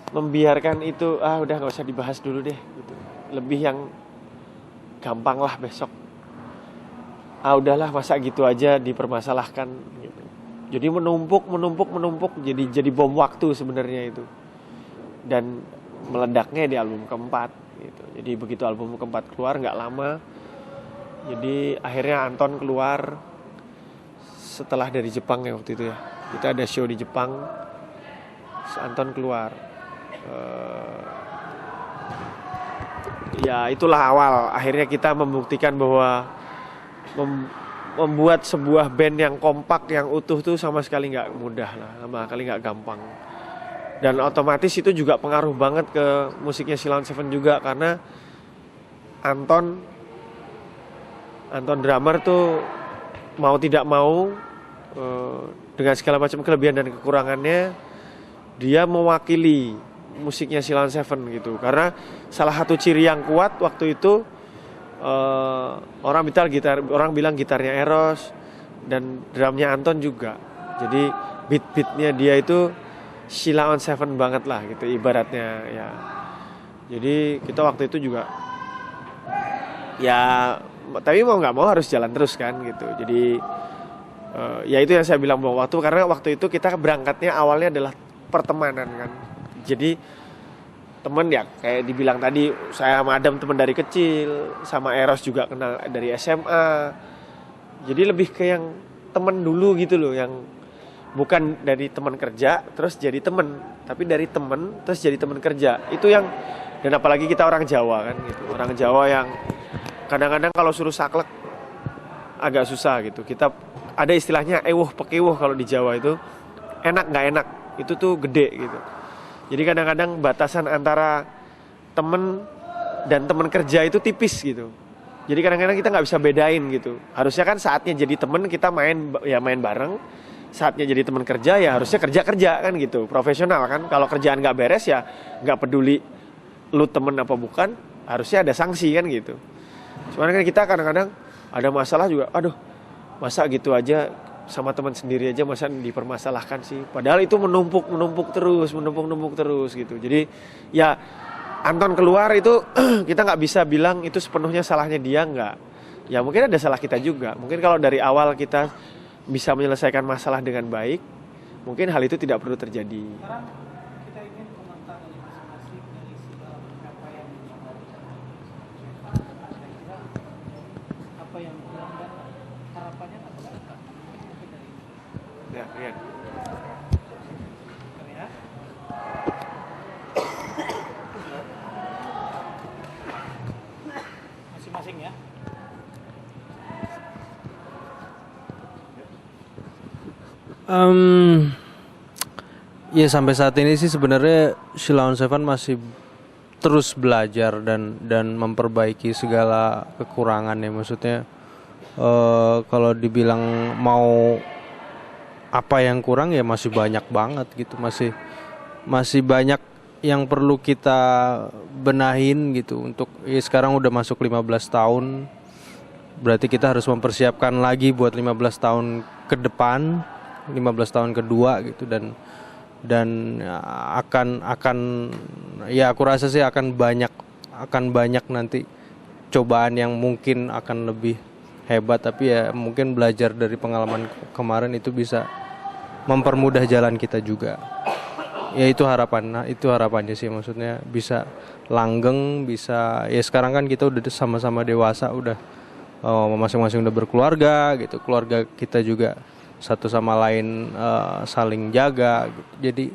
membiarkan itu udah nggak usah dibahas dulu deh gitu. Lebih yang gampang lah besok. Udahlah masa gitu aja dipermasalahkan gitu. Jadi menumpuk jadi bom waktu sebenarnya itu. Dan meledaknya di album keempat gitu. Jadi begitu album keempat keluar nggak lama, jadi akhirnya Anton keluar setelah dari Jepang ya waktu itu ya. Kita ada show di Jepang, Anton keluar. Ya itulah awal akhirnya kita membuktikan bahwa membuat sebuah band yang kompak, yang utuh tuh sama sekali nggak mudah lah, sama sekali nggak gampang. Dan otomatis itu juga pengaruh banget ke musiknya Sheila on 7 juga, karena Anton drummer tuh mau tidak mau dengan segala macam kelebihan dan kekurangannya dia mewakili musiknya Sheila on 7 gitu. Karena salah satu ciri yang kuat waktu itu orang bilang gitarnya Eros dan drumnya Anton juga. Jadi beat-beatnya dia itu Sheila on 7 banget lah gitu ibaratnya ya. Jadi kita waktu itu juga ya, tapi mau nggak mau harus jalan terus kan gitu. Jadi ya itu yang saya bilang bahwa karena waktu itu kita berangkatnya awalnya adalah pertemanan kan. Jadi teman ya kayak dibilang tadi, saya sama Adam teman dari kecil, sama Eros juga kenal dari SMA. Jadi lebih ke yang teman dulu gitu loh, yang bukan dari teman kerja terus jadi teman, tapi dari teman terus jadi teman kerja. Itu yang, dan apalagi kita orang Jawa kan gitu, orang Jawa yang kadang-kadang kalau suruh saklek agak susah gitu. Kita ada istilahnya ewuh pekewuh kalau di Jawa itu, enak nggak enak itu tuh gede gitu. Jadi kadang-kadang batasan antara temen dan teman kerja itu tipis gitu. Jadi kadang-kadang kita nggak bisa bedain gitu. Harusnya kan saatnya jadi temen kita main bareng. Saatnya jadi teman kerja ya harusnya kerja kan gitu. Profesional kan. Kalau kerjaan nggak beres ya nggak peduli lu temen apa bukan. Harusnya ada sanksi kan gitu. Cuman kan kita kadang-kadang ada masalah juga. Aduh, masa gitu aja sama teman sendiri aja masa dipermasalahkan sih. Padahal itu menumpuk terus gitu. Jadi ya Anton keluar itu kita nggak bisa bilang itu sepenuhnya salahnya dia, nggak. Ya mungkin ada salah kita juga. Mungkin kalau dari awal kita bisa menyelesaikan masalah dengan baik, mungkin hal itu tidak perlu terjadi. Sekarang kita ingin komentar dari masing-masing dari apa yang kira-kira apa yang kurang dan harapannya apa? Ya, iya. Ya. Masing-masing ya. Ya sampai saat ini sih sebenarnya Sheila on Seven masih terus belajar dan memperbaiki segala kekurangannya. Maksudnya kalau dibilang mau apa yang kurang ya masih banyak banget gitu, masih banyak yang perlu kita benahin gitu. Untuk ya sekarang udah masuk 15 tahun, berarti kita harus mempersiapkan lagi buat 15 tahun ke depan, 15 tahun kedua gitu. Dan akan ya aku rasa sih akan banyak nanti cobaan yang mungkin akan lebih hebat, tapi ya mungkin belajar dari pengalaman kemarin itu bisa mempermudah jalan kita juga. Ya itu harapannya sih, maksudnya bisa langgeng, bisa ya sekarang kan kita udah sama-sama dewasa, udah masing-masing udah berkeluarga gitu, keluarga kita juga satu sama lain saling jaga gitu. Jadi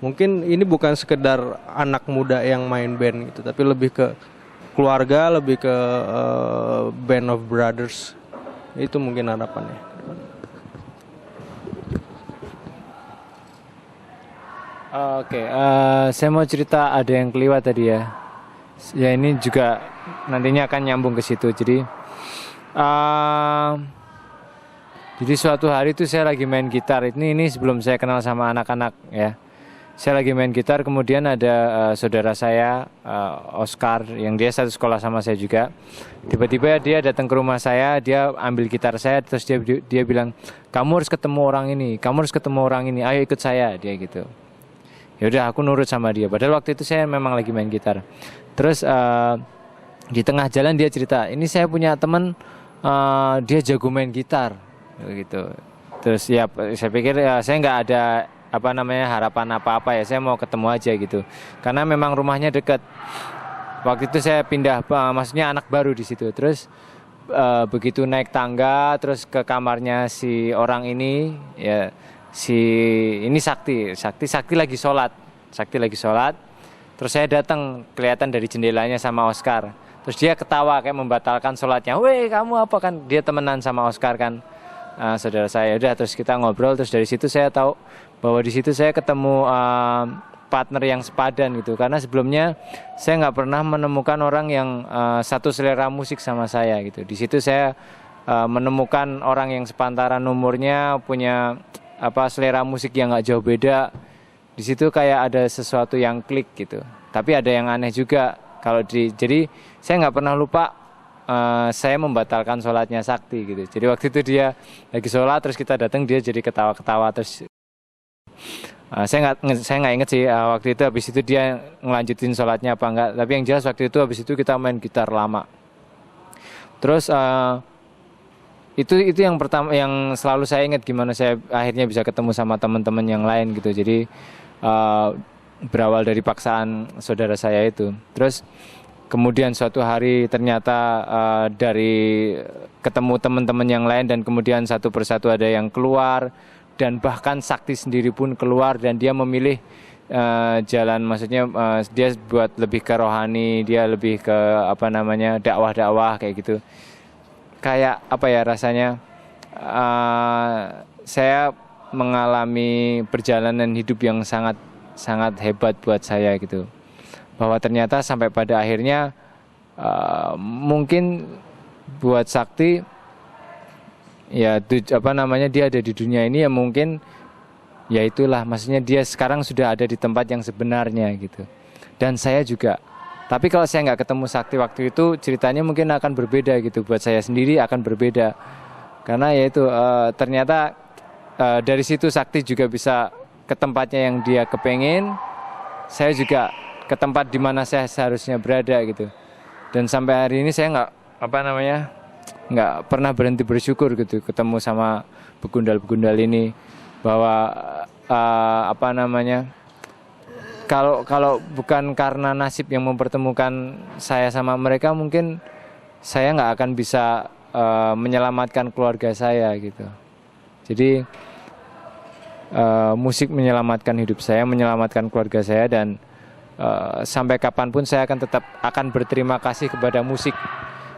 mungkin ini bukan sekedar anak muda yang main band gitu, tapi lebih ke keluarga, lebih ke band of brothers. Itu mungkin harapannya. Oke, saya mau cerita ada yang kelewat tadi ya. Ya ini juga nantinya akan nyambung ke situ. Jadi suatu hari itu saya lagi main gitar. Ini sebelum saya kenal sama anak-anak ya. Saya lagi main gitar, kemudian ada saudara saya Oscar yang dia satu sekolah sama saya juga. Tiba-tiba dia datang ke rumah saya, dia ambil gitar saya, terus dia bilang, kamu harus ketemu orang ini, ayo ikut saya, dia gitu. Ya udah aku nurut sama dia. Padahal waktu itu saya memang lagi main gitar. Terus di tengah jalan dia cerita, ini saya punya teman dia jago main gitar gitu. Terus ya saya pikir ya, saya nggak ada harapan apa-apa ya, saya mau ketemu aja gitu. Karena memang rumahnya dekat. Waktu itu saya pindah, maksudnya anak baru di situ. Terus begitu naik tangga, terus ke kamarnya si orang ini, ya ini Sakti lagi sholat. Terus saya datang, kelihatan dari jendelanya sama Oscar. Terus dia ketawa kayak membatalkan sholatnya. Weh kamu apa, kan dia temenan sama Oscar kan, saudara saya. Udah terus kita ngobrol, terus dari situ saya tahu bahwa di situ saya ketemu partner yang sepadan gitu. Karena sebelumnya saya nggak pernah menemukan orang yang satu selera musik sama saya gitu. Di situ saya menemukan orang yang sepantaran umurnya, punya selera musik yang nggak jauh beda. Di situ kayak ada sesuatu yang klik gitu. Tapi ada yang aneh juga jadi saya nggak pernah lupa saya membatalkan sholatnya Sakti gitu. Jadi waktu itu dia lagi sholat, terus kita datang, dia jadi ketawa-ketawa. Terus saya nggak inget sih waktu itu habis itu dia ngelanjutin sholatnya apa enggak. Tapi yang jelas waktu itu habis itu kita main gitar lama. Terus itu yang pertama yang selalu saya ingat, gimana saya akhirnya bisa ketemu sama teman-teman yang lain gitu. Jadi berawal dari paksaan saudara saya itu. Terus kemudian suatu hari ternyata dari ketemu teman-teman yang lain, dan kemudian satu persatu ada yang keluar, dan bahkan sakti sendiri pun keluar dan dia memilih jalan, maksudnya dia buat lebih ke rohani, dia lebih ke apa namanya dakwah kayak gitu. Kayak apa ya rasanya, saya mengalami perjalanan hidup yang sangat hebat buat saya gitu, bahwa ternyata sampai pada akhirnya mungkin buat sakti ya apa namanya dia ada di dunia ini ya mungkin ya itulah, maksudnya dia sekarang sudah ada di tempat yang sebenarnya gitu. Dan saya juga. Tapi kalau saya nggak ketemu sakti waktu itu, ceritanya mungkin akan berbeda gitu. Buat saya sendiri akan berbeda. Karena ya itu ternyata dari situ sakti juga bisa ke tempatnya yang dia kepengen. Saya juga ke tempat di mana saya seharusnya berada gitu. Dan sampai hari ini saya nggak pernah berhenti bersyukur gitu ketemu sama begundal-begundal ini, bahwa kalau bukan karena nasib yang mempertemukan saya sama mereka, mungkin saya nggak akan bisa menyelamatkan keluarga saya gitu. Jadi musik menyelamatkan hidup saya, menyelamatkan keluarga saya, dan sampai kapanpun saya akan berterima kasih kepada musik.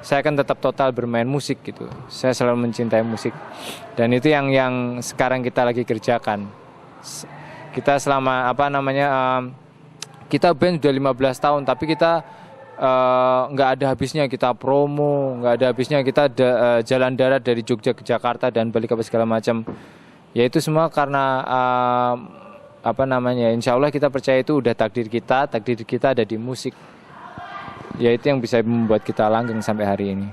Saya akan tetap total bermain musik gitu. Saya selalu mencintai musik. Dan itu yang sekarang kita lagi kerjakan. Kita selama kita band udah 15 tahun, tapi kita nggak ada habisnya kita promo, nggak ada habisnya kita jalan darat dari Jogja ke Jakarta dan balik apa segala macam. Ya itu semua karena insya Allah kita percaya itu udah takdir kita ada di musik. Ya itu yang bisa membuat kita langgeng sampai hari ini.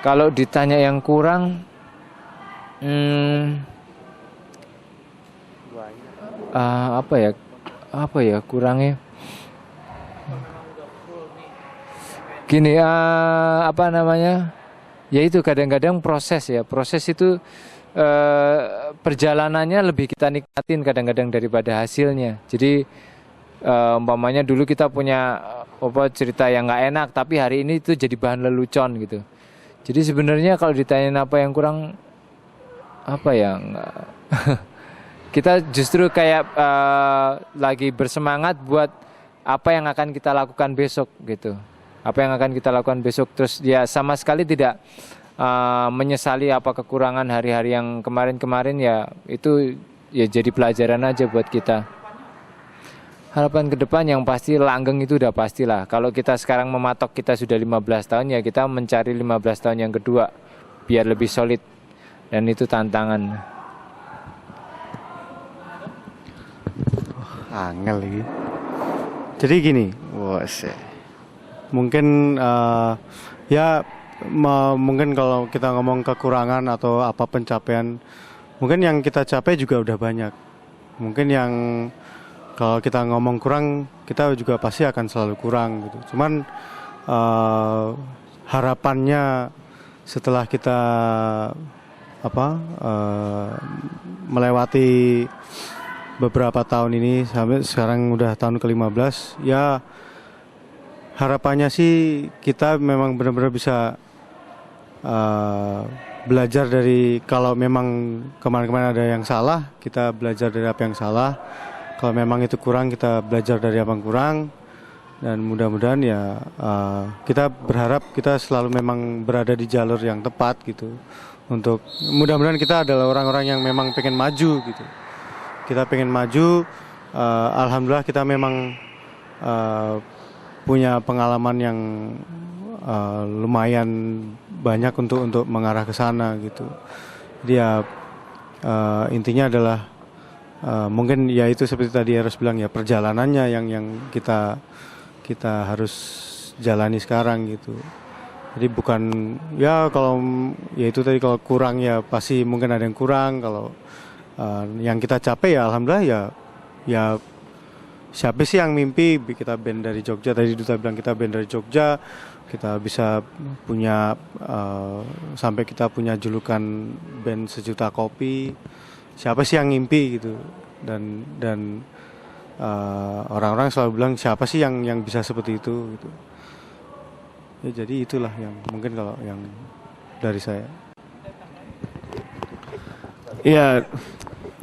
Kalau ditanya yang kurang, apa ya kurangnya? Gini, ya itu kadang-kadang proses itu perjalanannya lebih kita nikmatin kadang-kadang daripada hasilnya. Jadi umpamanya dulu kita punya cerita yang nggak enak, tapi hari ini itu jadi bahan lelucon gitu. Jadi sebenarnya kalau ditanyain apa yang kurang, kita justru kayak lagi bersemangat buat apa yang akan kita lakukan besok gitu. Apa yang akan kita lakukan besok, terus ya sama sekali tidak menyesali apa kekurangan hari-hari yang kemarin-kemarin, ya itu ya jadi pelajaran aja buat kita. Harapan ke depan yang pasti langgeng itu udah pastilah. Kalau kita sekarang mematok kita sudah 15 tahun, ya kita mencari 15 tahun yang kedua biar lebih solid, dan itu tantangan. Angel lagi. Jadi gini, mungkin mungkin kalau kita ngomong kekurangan atau apa pencapaian, mungkin yang kita capai juga udah banyak. Mungkin yang kalau kita ngomong kurang, kita juga pasti akan selalu kurang gitu. Cuman harapannya setelah kita melewati beberapa tahun ini sampai sekarang udah tahun ke-15, ya harapannya sih kita memang benar-benar bisa belajar dari, kalau memang kemarin-kemarin ada yang salah, kita belajar dari apa yang salah. Kalau memang itu kurang, kita belajar dari apa yang kurang. Dan mudah-mudahan ya kita berharap kita selalu memang berada di jalur yang tepat gitu. Untuk mudah-mudahan kita adalah orang-orang yang memang pengen maju gitu. Kita pengen maju. Alhamdulillah kita memang punya pengalaman yang lumayan banyak untuk mengarah ke sana gitu. Dia intinya adalah mungkin ya itu seperti tadi Eros bilang, ya perjalanannya yang kita harus jalani sekarang gitu. Jadi bukan ya kalau ya itu tadi, kalau kurang ya pasti mungkin ada yang kurang. Kalau yang kita capai ya alhamdulillah ya siapa sih yang mimpi kita band dari Jogja, tadi Duta bilang kita band dari Jogja, kita bisa punya sampai kita punya julukan band sejuta kopi. Siapa sih yang mimpi gitu. Dan orang-orang selalu bilang siapa sih yang bisa seperti itu gitu. Ya, jadi itulah yang mungkin kalau yang dari saya. Ya,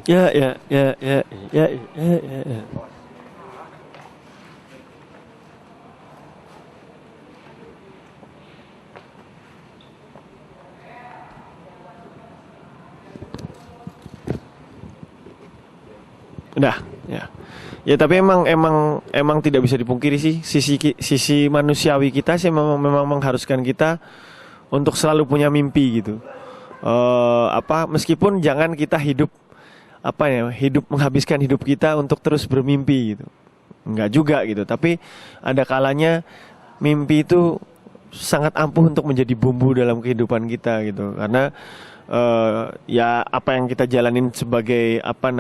ya, ya, ya, ya, ya, ya, ya, ya. Udah, ya. Ya tapi emang tidak bisa dipungkiri sih sisi manusiawi kita sih memang mengharuskan kita untuk selalu punya mimpi gitu. Meskipun jangan kita hidup menghabiskan hidup kita untuk terus bermimpi gitu. Enggak juga gitu, tapi ada kalanya mimpi itu sangat ampuh untuk menjadi bumbu dalam kehidupan kita gitu. Karena ya apa yang kita jalanin sebagai apa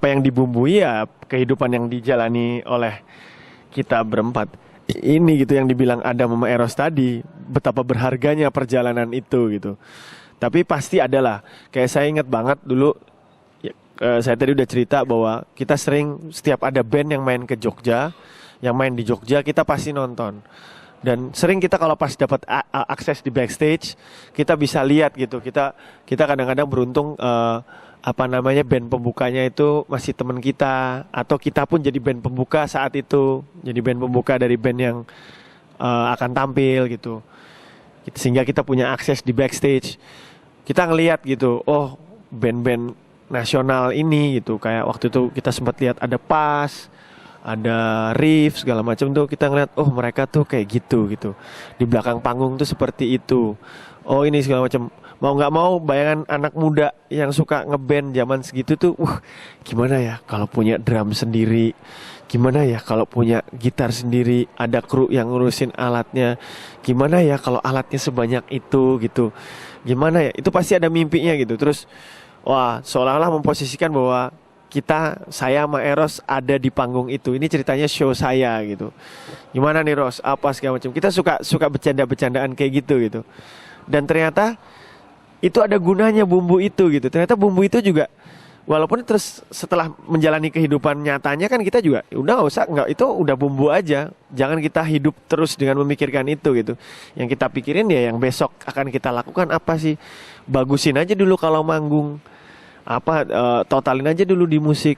yang dibumbui ya kehidupan yang dijalani oleh kita berempat ini gitu, yang dibilang Adam sama Eros tadi, betapa berharganya perjalanan itu gitu. Tapi pasti adalah, kayak saya ingat banget dulu saya tadi udah cerita bahwa kita sering setiap ada band yang main ke Jogja, yang main di Jogja, kita pasti nonton. Dan sering kita kalau pas dapat akses di backstage, kita bisa lihat gitu. Kita kadang-kadang beruntung band pembukanya itu masih teman kita, atau kita pun jadi band pembuka saat itu, jadi band pembuka dari band yang akan tampil gitu. Sehingga kita punya akses di backstage. Kita ngelihat gitu, oh band-band nasional ini gitu, kayak waktu itu kita sempat lihat ada PAS, ada Riff segala macam tuh, kita ngeliat oh mereka tuh kayak gitu di belakang panggung tuh seperti itu, oh ini segala macam. Mau nggak mau bayangan anak muda yang suka ngeband zaman segitu tuh, gimana ya kalau punya drum sendiri, gimana ya kalau punya gitar sendiri, ada kru yang ngurusin alatnya, gimana ya kalau alatnya sebanyak itu gitu, gimana ya, itu pasti ada mimpinya gitu. Terus wah seolah-olah memposisikan bahwa saya sama Eros ada di panggung itu. Ini ceritanya show saya gitu. Gimana nih Ros? Apa segala macam. Kita suka bercanda-bercandaan kayak gitu. Dan ternyata itu ada gunanya bumbu itu gitu. Ternyata bumbu itu juga, walaupun terus setelah menjalani kehidupan nyatanya kan kita juga udah nggak itu udah bumbu aja. Jangan kita hidup terus dengan memikirkan itu gitu. Yang kita pikirin ya yang besok akan kita lakukan apa sih? Bagusin aja dulu kalau manggung. Totalin aja dulu di musik,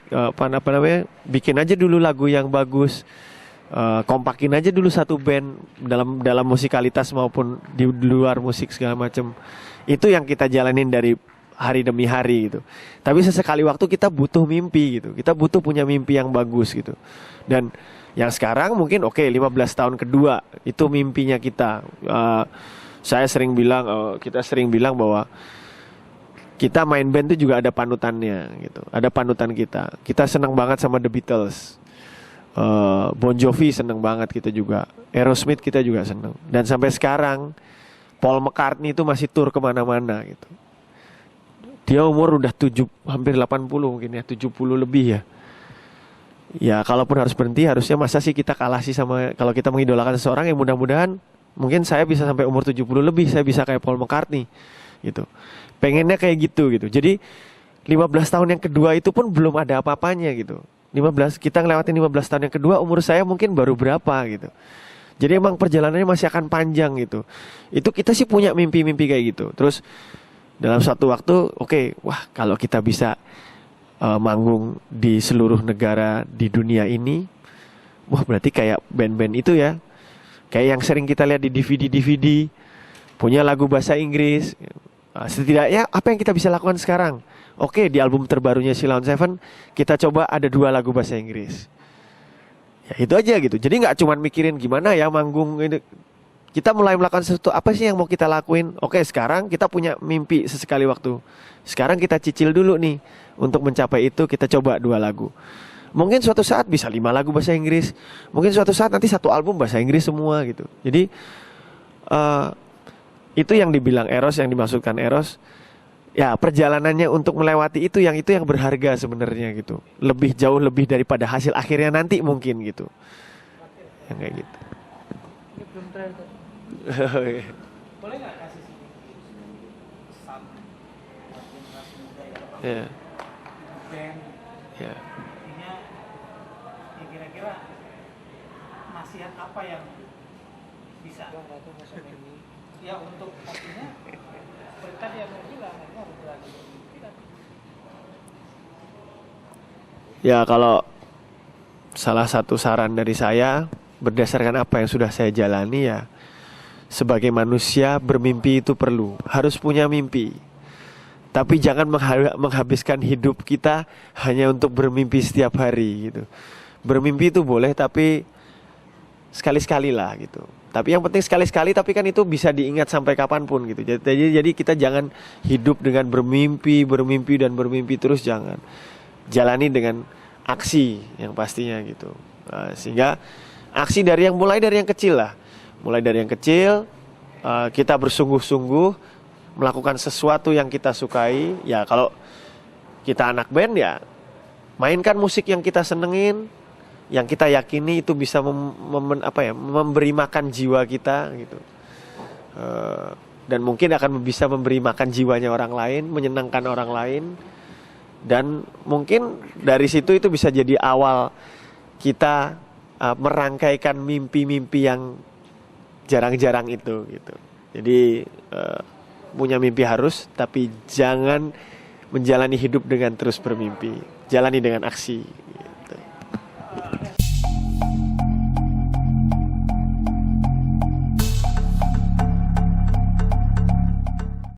bikin aja dulu lagu yang bagus, kompakin aja dulu satu band dalam musikalitas maupun di luar musik segala macam. Itu yang kita jalanin dari hari demi hari gitu. Tapi sesekali waktu kita butuh mimpi gitu, kita butuh punya mimpi yang bagus gitu. Dan yang sekarang mungkin 15 tahun kedua itu mimpinya kita. Kita sering bilang bahwa kita main band itu juga ada panutannya gitu. Ada panutan kita. Kita senang banget sama The Beatles. Bon Jovi senang banget kita juga. Aerosmith kita juga senang. Dan sampai sekarang Paul McCartney itu masih tour kemana-mana gitu. Dia umur udah hampir 80 mungkin ya, 70 lebih ya. Ya kalaupun harus berhenti, harusnya masa sih kita kalah sih sama, kalau kita mengidolakan seseorang yang mudah-mudahan mungkin saya bisa sampai umur 70 lebih, saya bisa kayak Paul McCartney gitu. Pengennya kayak gitu. Jadi 15 tahun yang kedua itu pun belum ada apa-apanya gitu. Kita ngelewatin 15 tahun yang kedua, umur saya mungkin baru berapa gitu. Jadi emang perjalanannya masih akan panjang gitu. Itu kita sih punya mimpi-mimpi kayak gitu. Terus dalam suatu waktu, kalau kita bisa manggung di seluruh negara di dunia ini, berarti kayak band-band itu ya. Kayak yang sering kita lihat di DVD, punya lagu bahasa Inggris. Setidaknya apa yang kita bisa lakukan sekarang? Di album terbarunya Sheila on Seven kita coba ada 2 lagu bahasa Inggris. Ya itu aja gitu. Jadi nggak cuma mikirin gimana ya manggung ini. Kita mulai melakukan sesuatu, apa sih yang mau kita lakuin? Sekarang kita punya mimpi sesekali waktu. Sekarang kita cicil dulu nih. Untuk mencapai itu kita coba 2 lagu. Mungkin suatu saat bisa 5 lagu bahasa Inggris. Mungkin suatu saat nanti 1 album bahasa Inggris semua gitu. Jadi itu yang dibilang Eros, yang dimaksudkan Eros. Ya perjalanannya untuk melewati itu yang berharga sebenarnya gitu. Jauh lebih daripada hasil akhirnya nanti mungkin gitu. Yang kayak gitu. Ini belum terakhir. Boleh nggak kasih pesan buat generasi muda ya? Band. Ya. Artinya kira-kira nasihat apa yang bisa. Ya untuk artinya seperti tadi yang saya bilang, harus berani bermimpi dan Ya kalau salah satu saran dari saya berdasarkan apa yang sudah saya jalani ya, sebagai manusia bermimpi itu perlu, harus punya mimpi. Tapi jangan menghabiskan hidup kita hanya untuk bermimpi setiap hari gitu. Bermimpi itu boleh tapi sekali-sekali lah gitu. Tapi yang penting sekali-sekali, tapi kan itu bisa diingat sampai kapanpun gitu. Jadi kita jangan hidup dengan bermimpi dan bermimpi terus, jangan. Jalani dengan aksi yang pastinya gitu. Nah, sehingga aksi mulai dari yang kecil lah. Mulai dari yang kecil, kita bersungguh-sungguh melakukan sesuatu yang kita sukai. Ya kalau kita anak band ya mainkan musik yang kita senengin, yang kita yakini itu bisa memberi makan jiwa kita gitu. Dan mungkin akan bisa memberi makan jiwanya orang lain, menyenangkan orang lain. Dan mungkin dari situ itu bisa jadi awal kita merangkaikan mimpi-mimpi yang jarang-jarang itu gitu. Jadi punya mimpi harus, tapi jangan menjalani hidup dengan terus bermimpi. Jalani dengan aksi.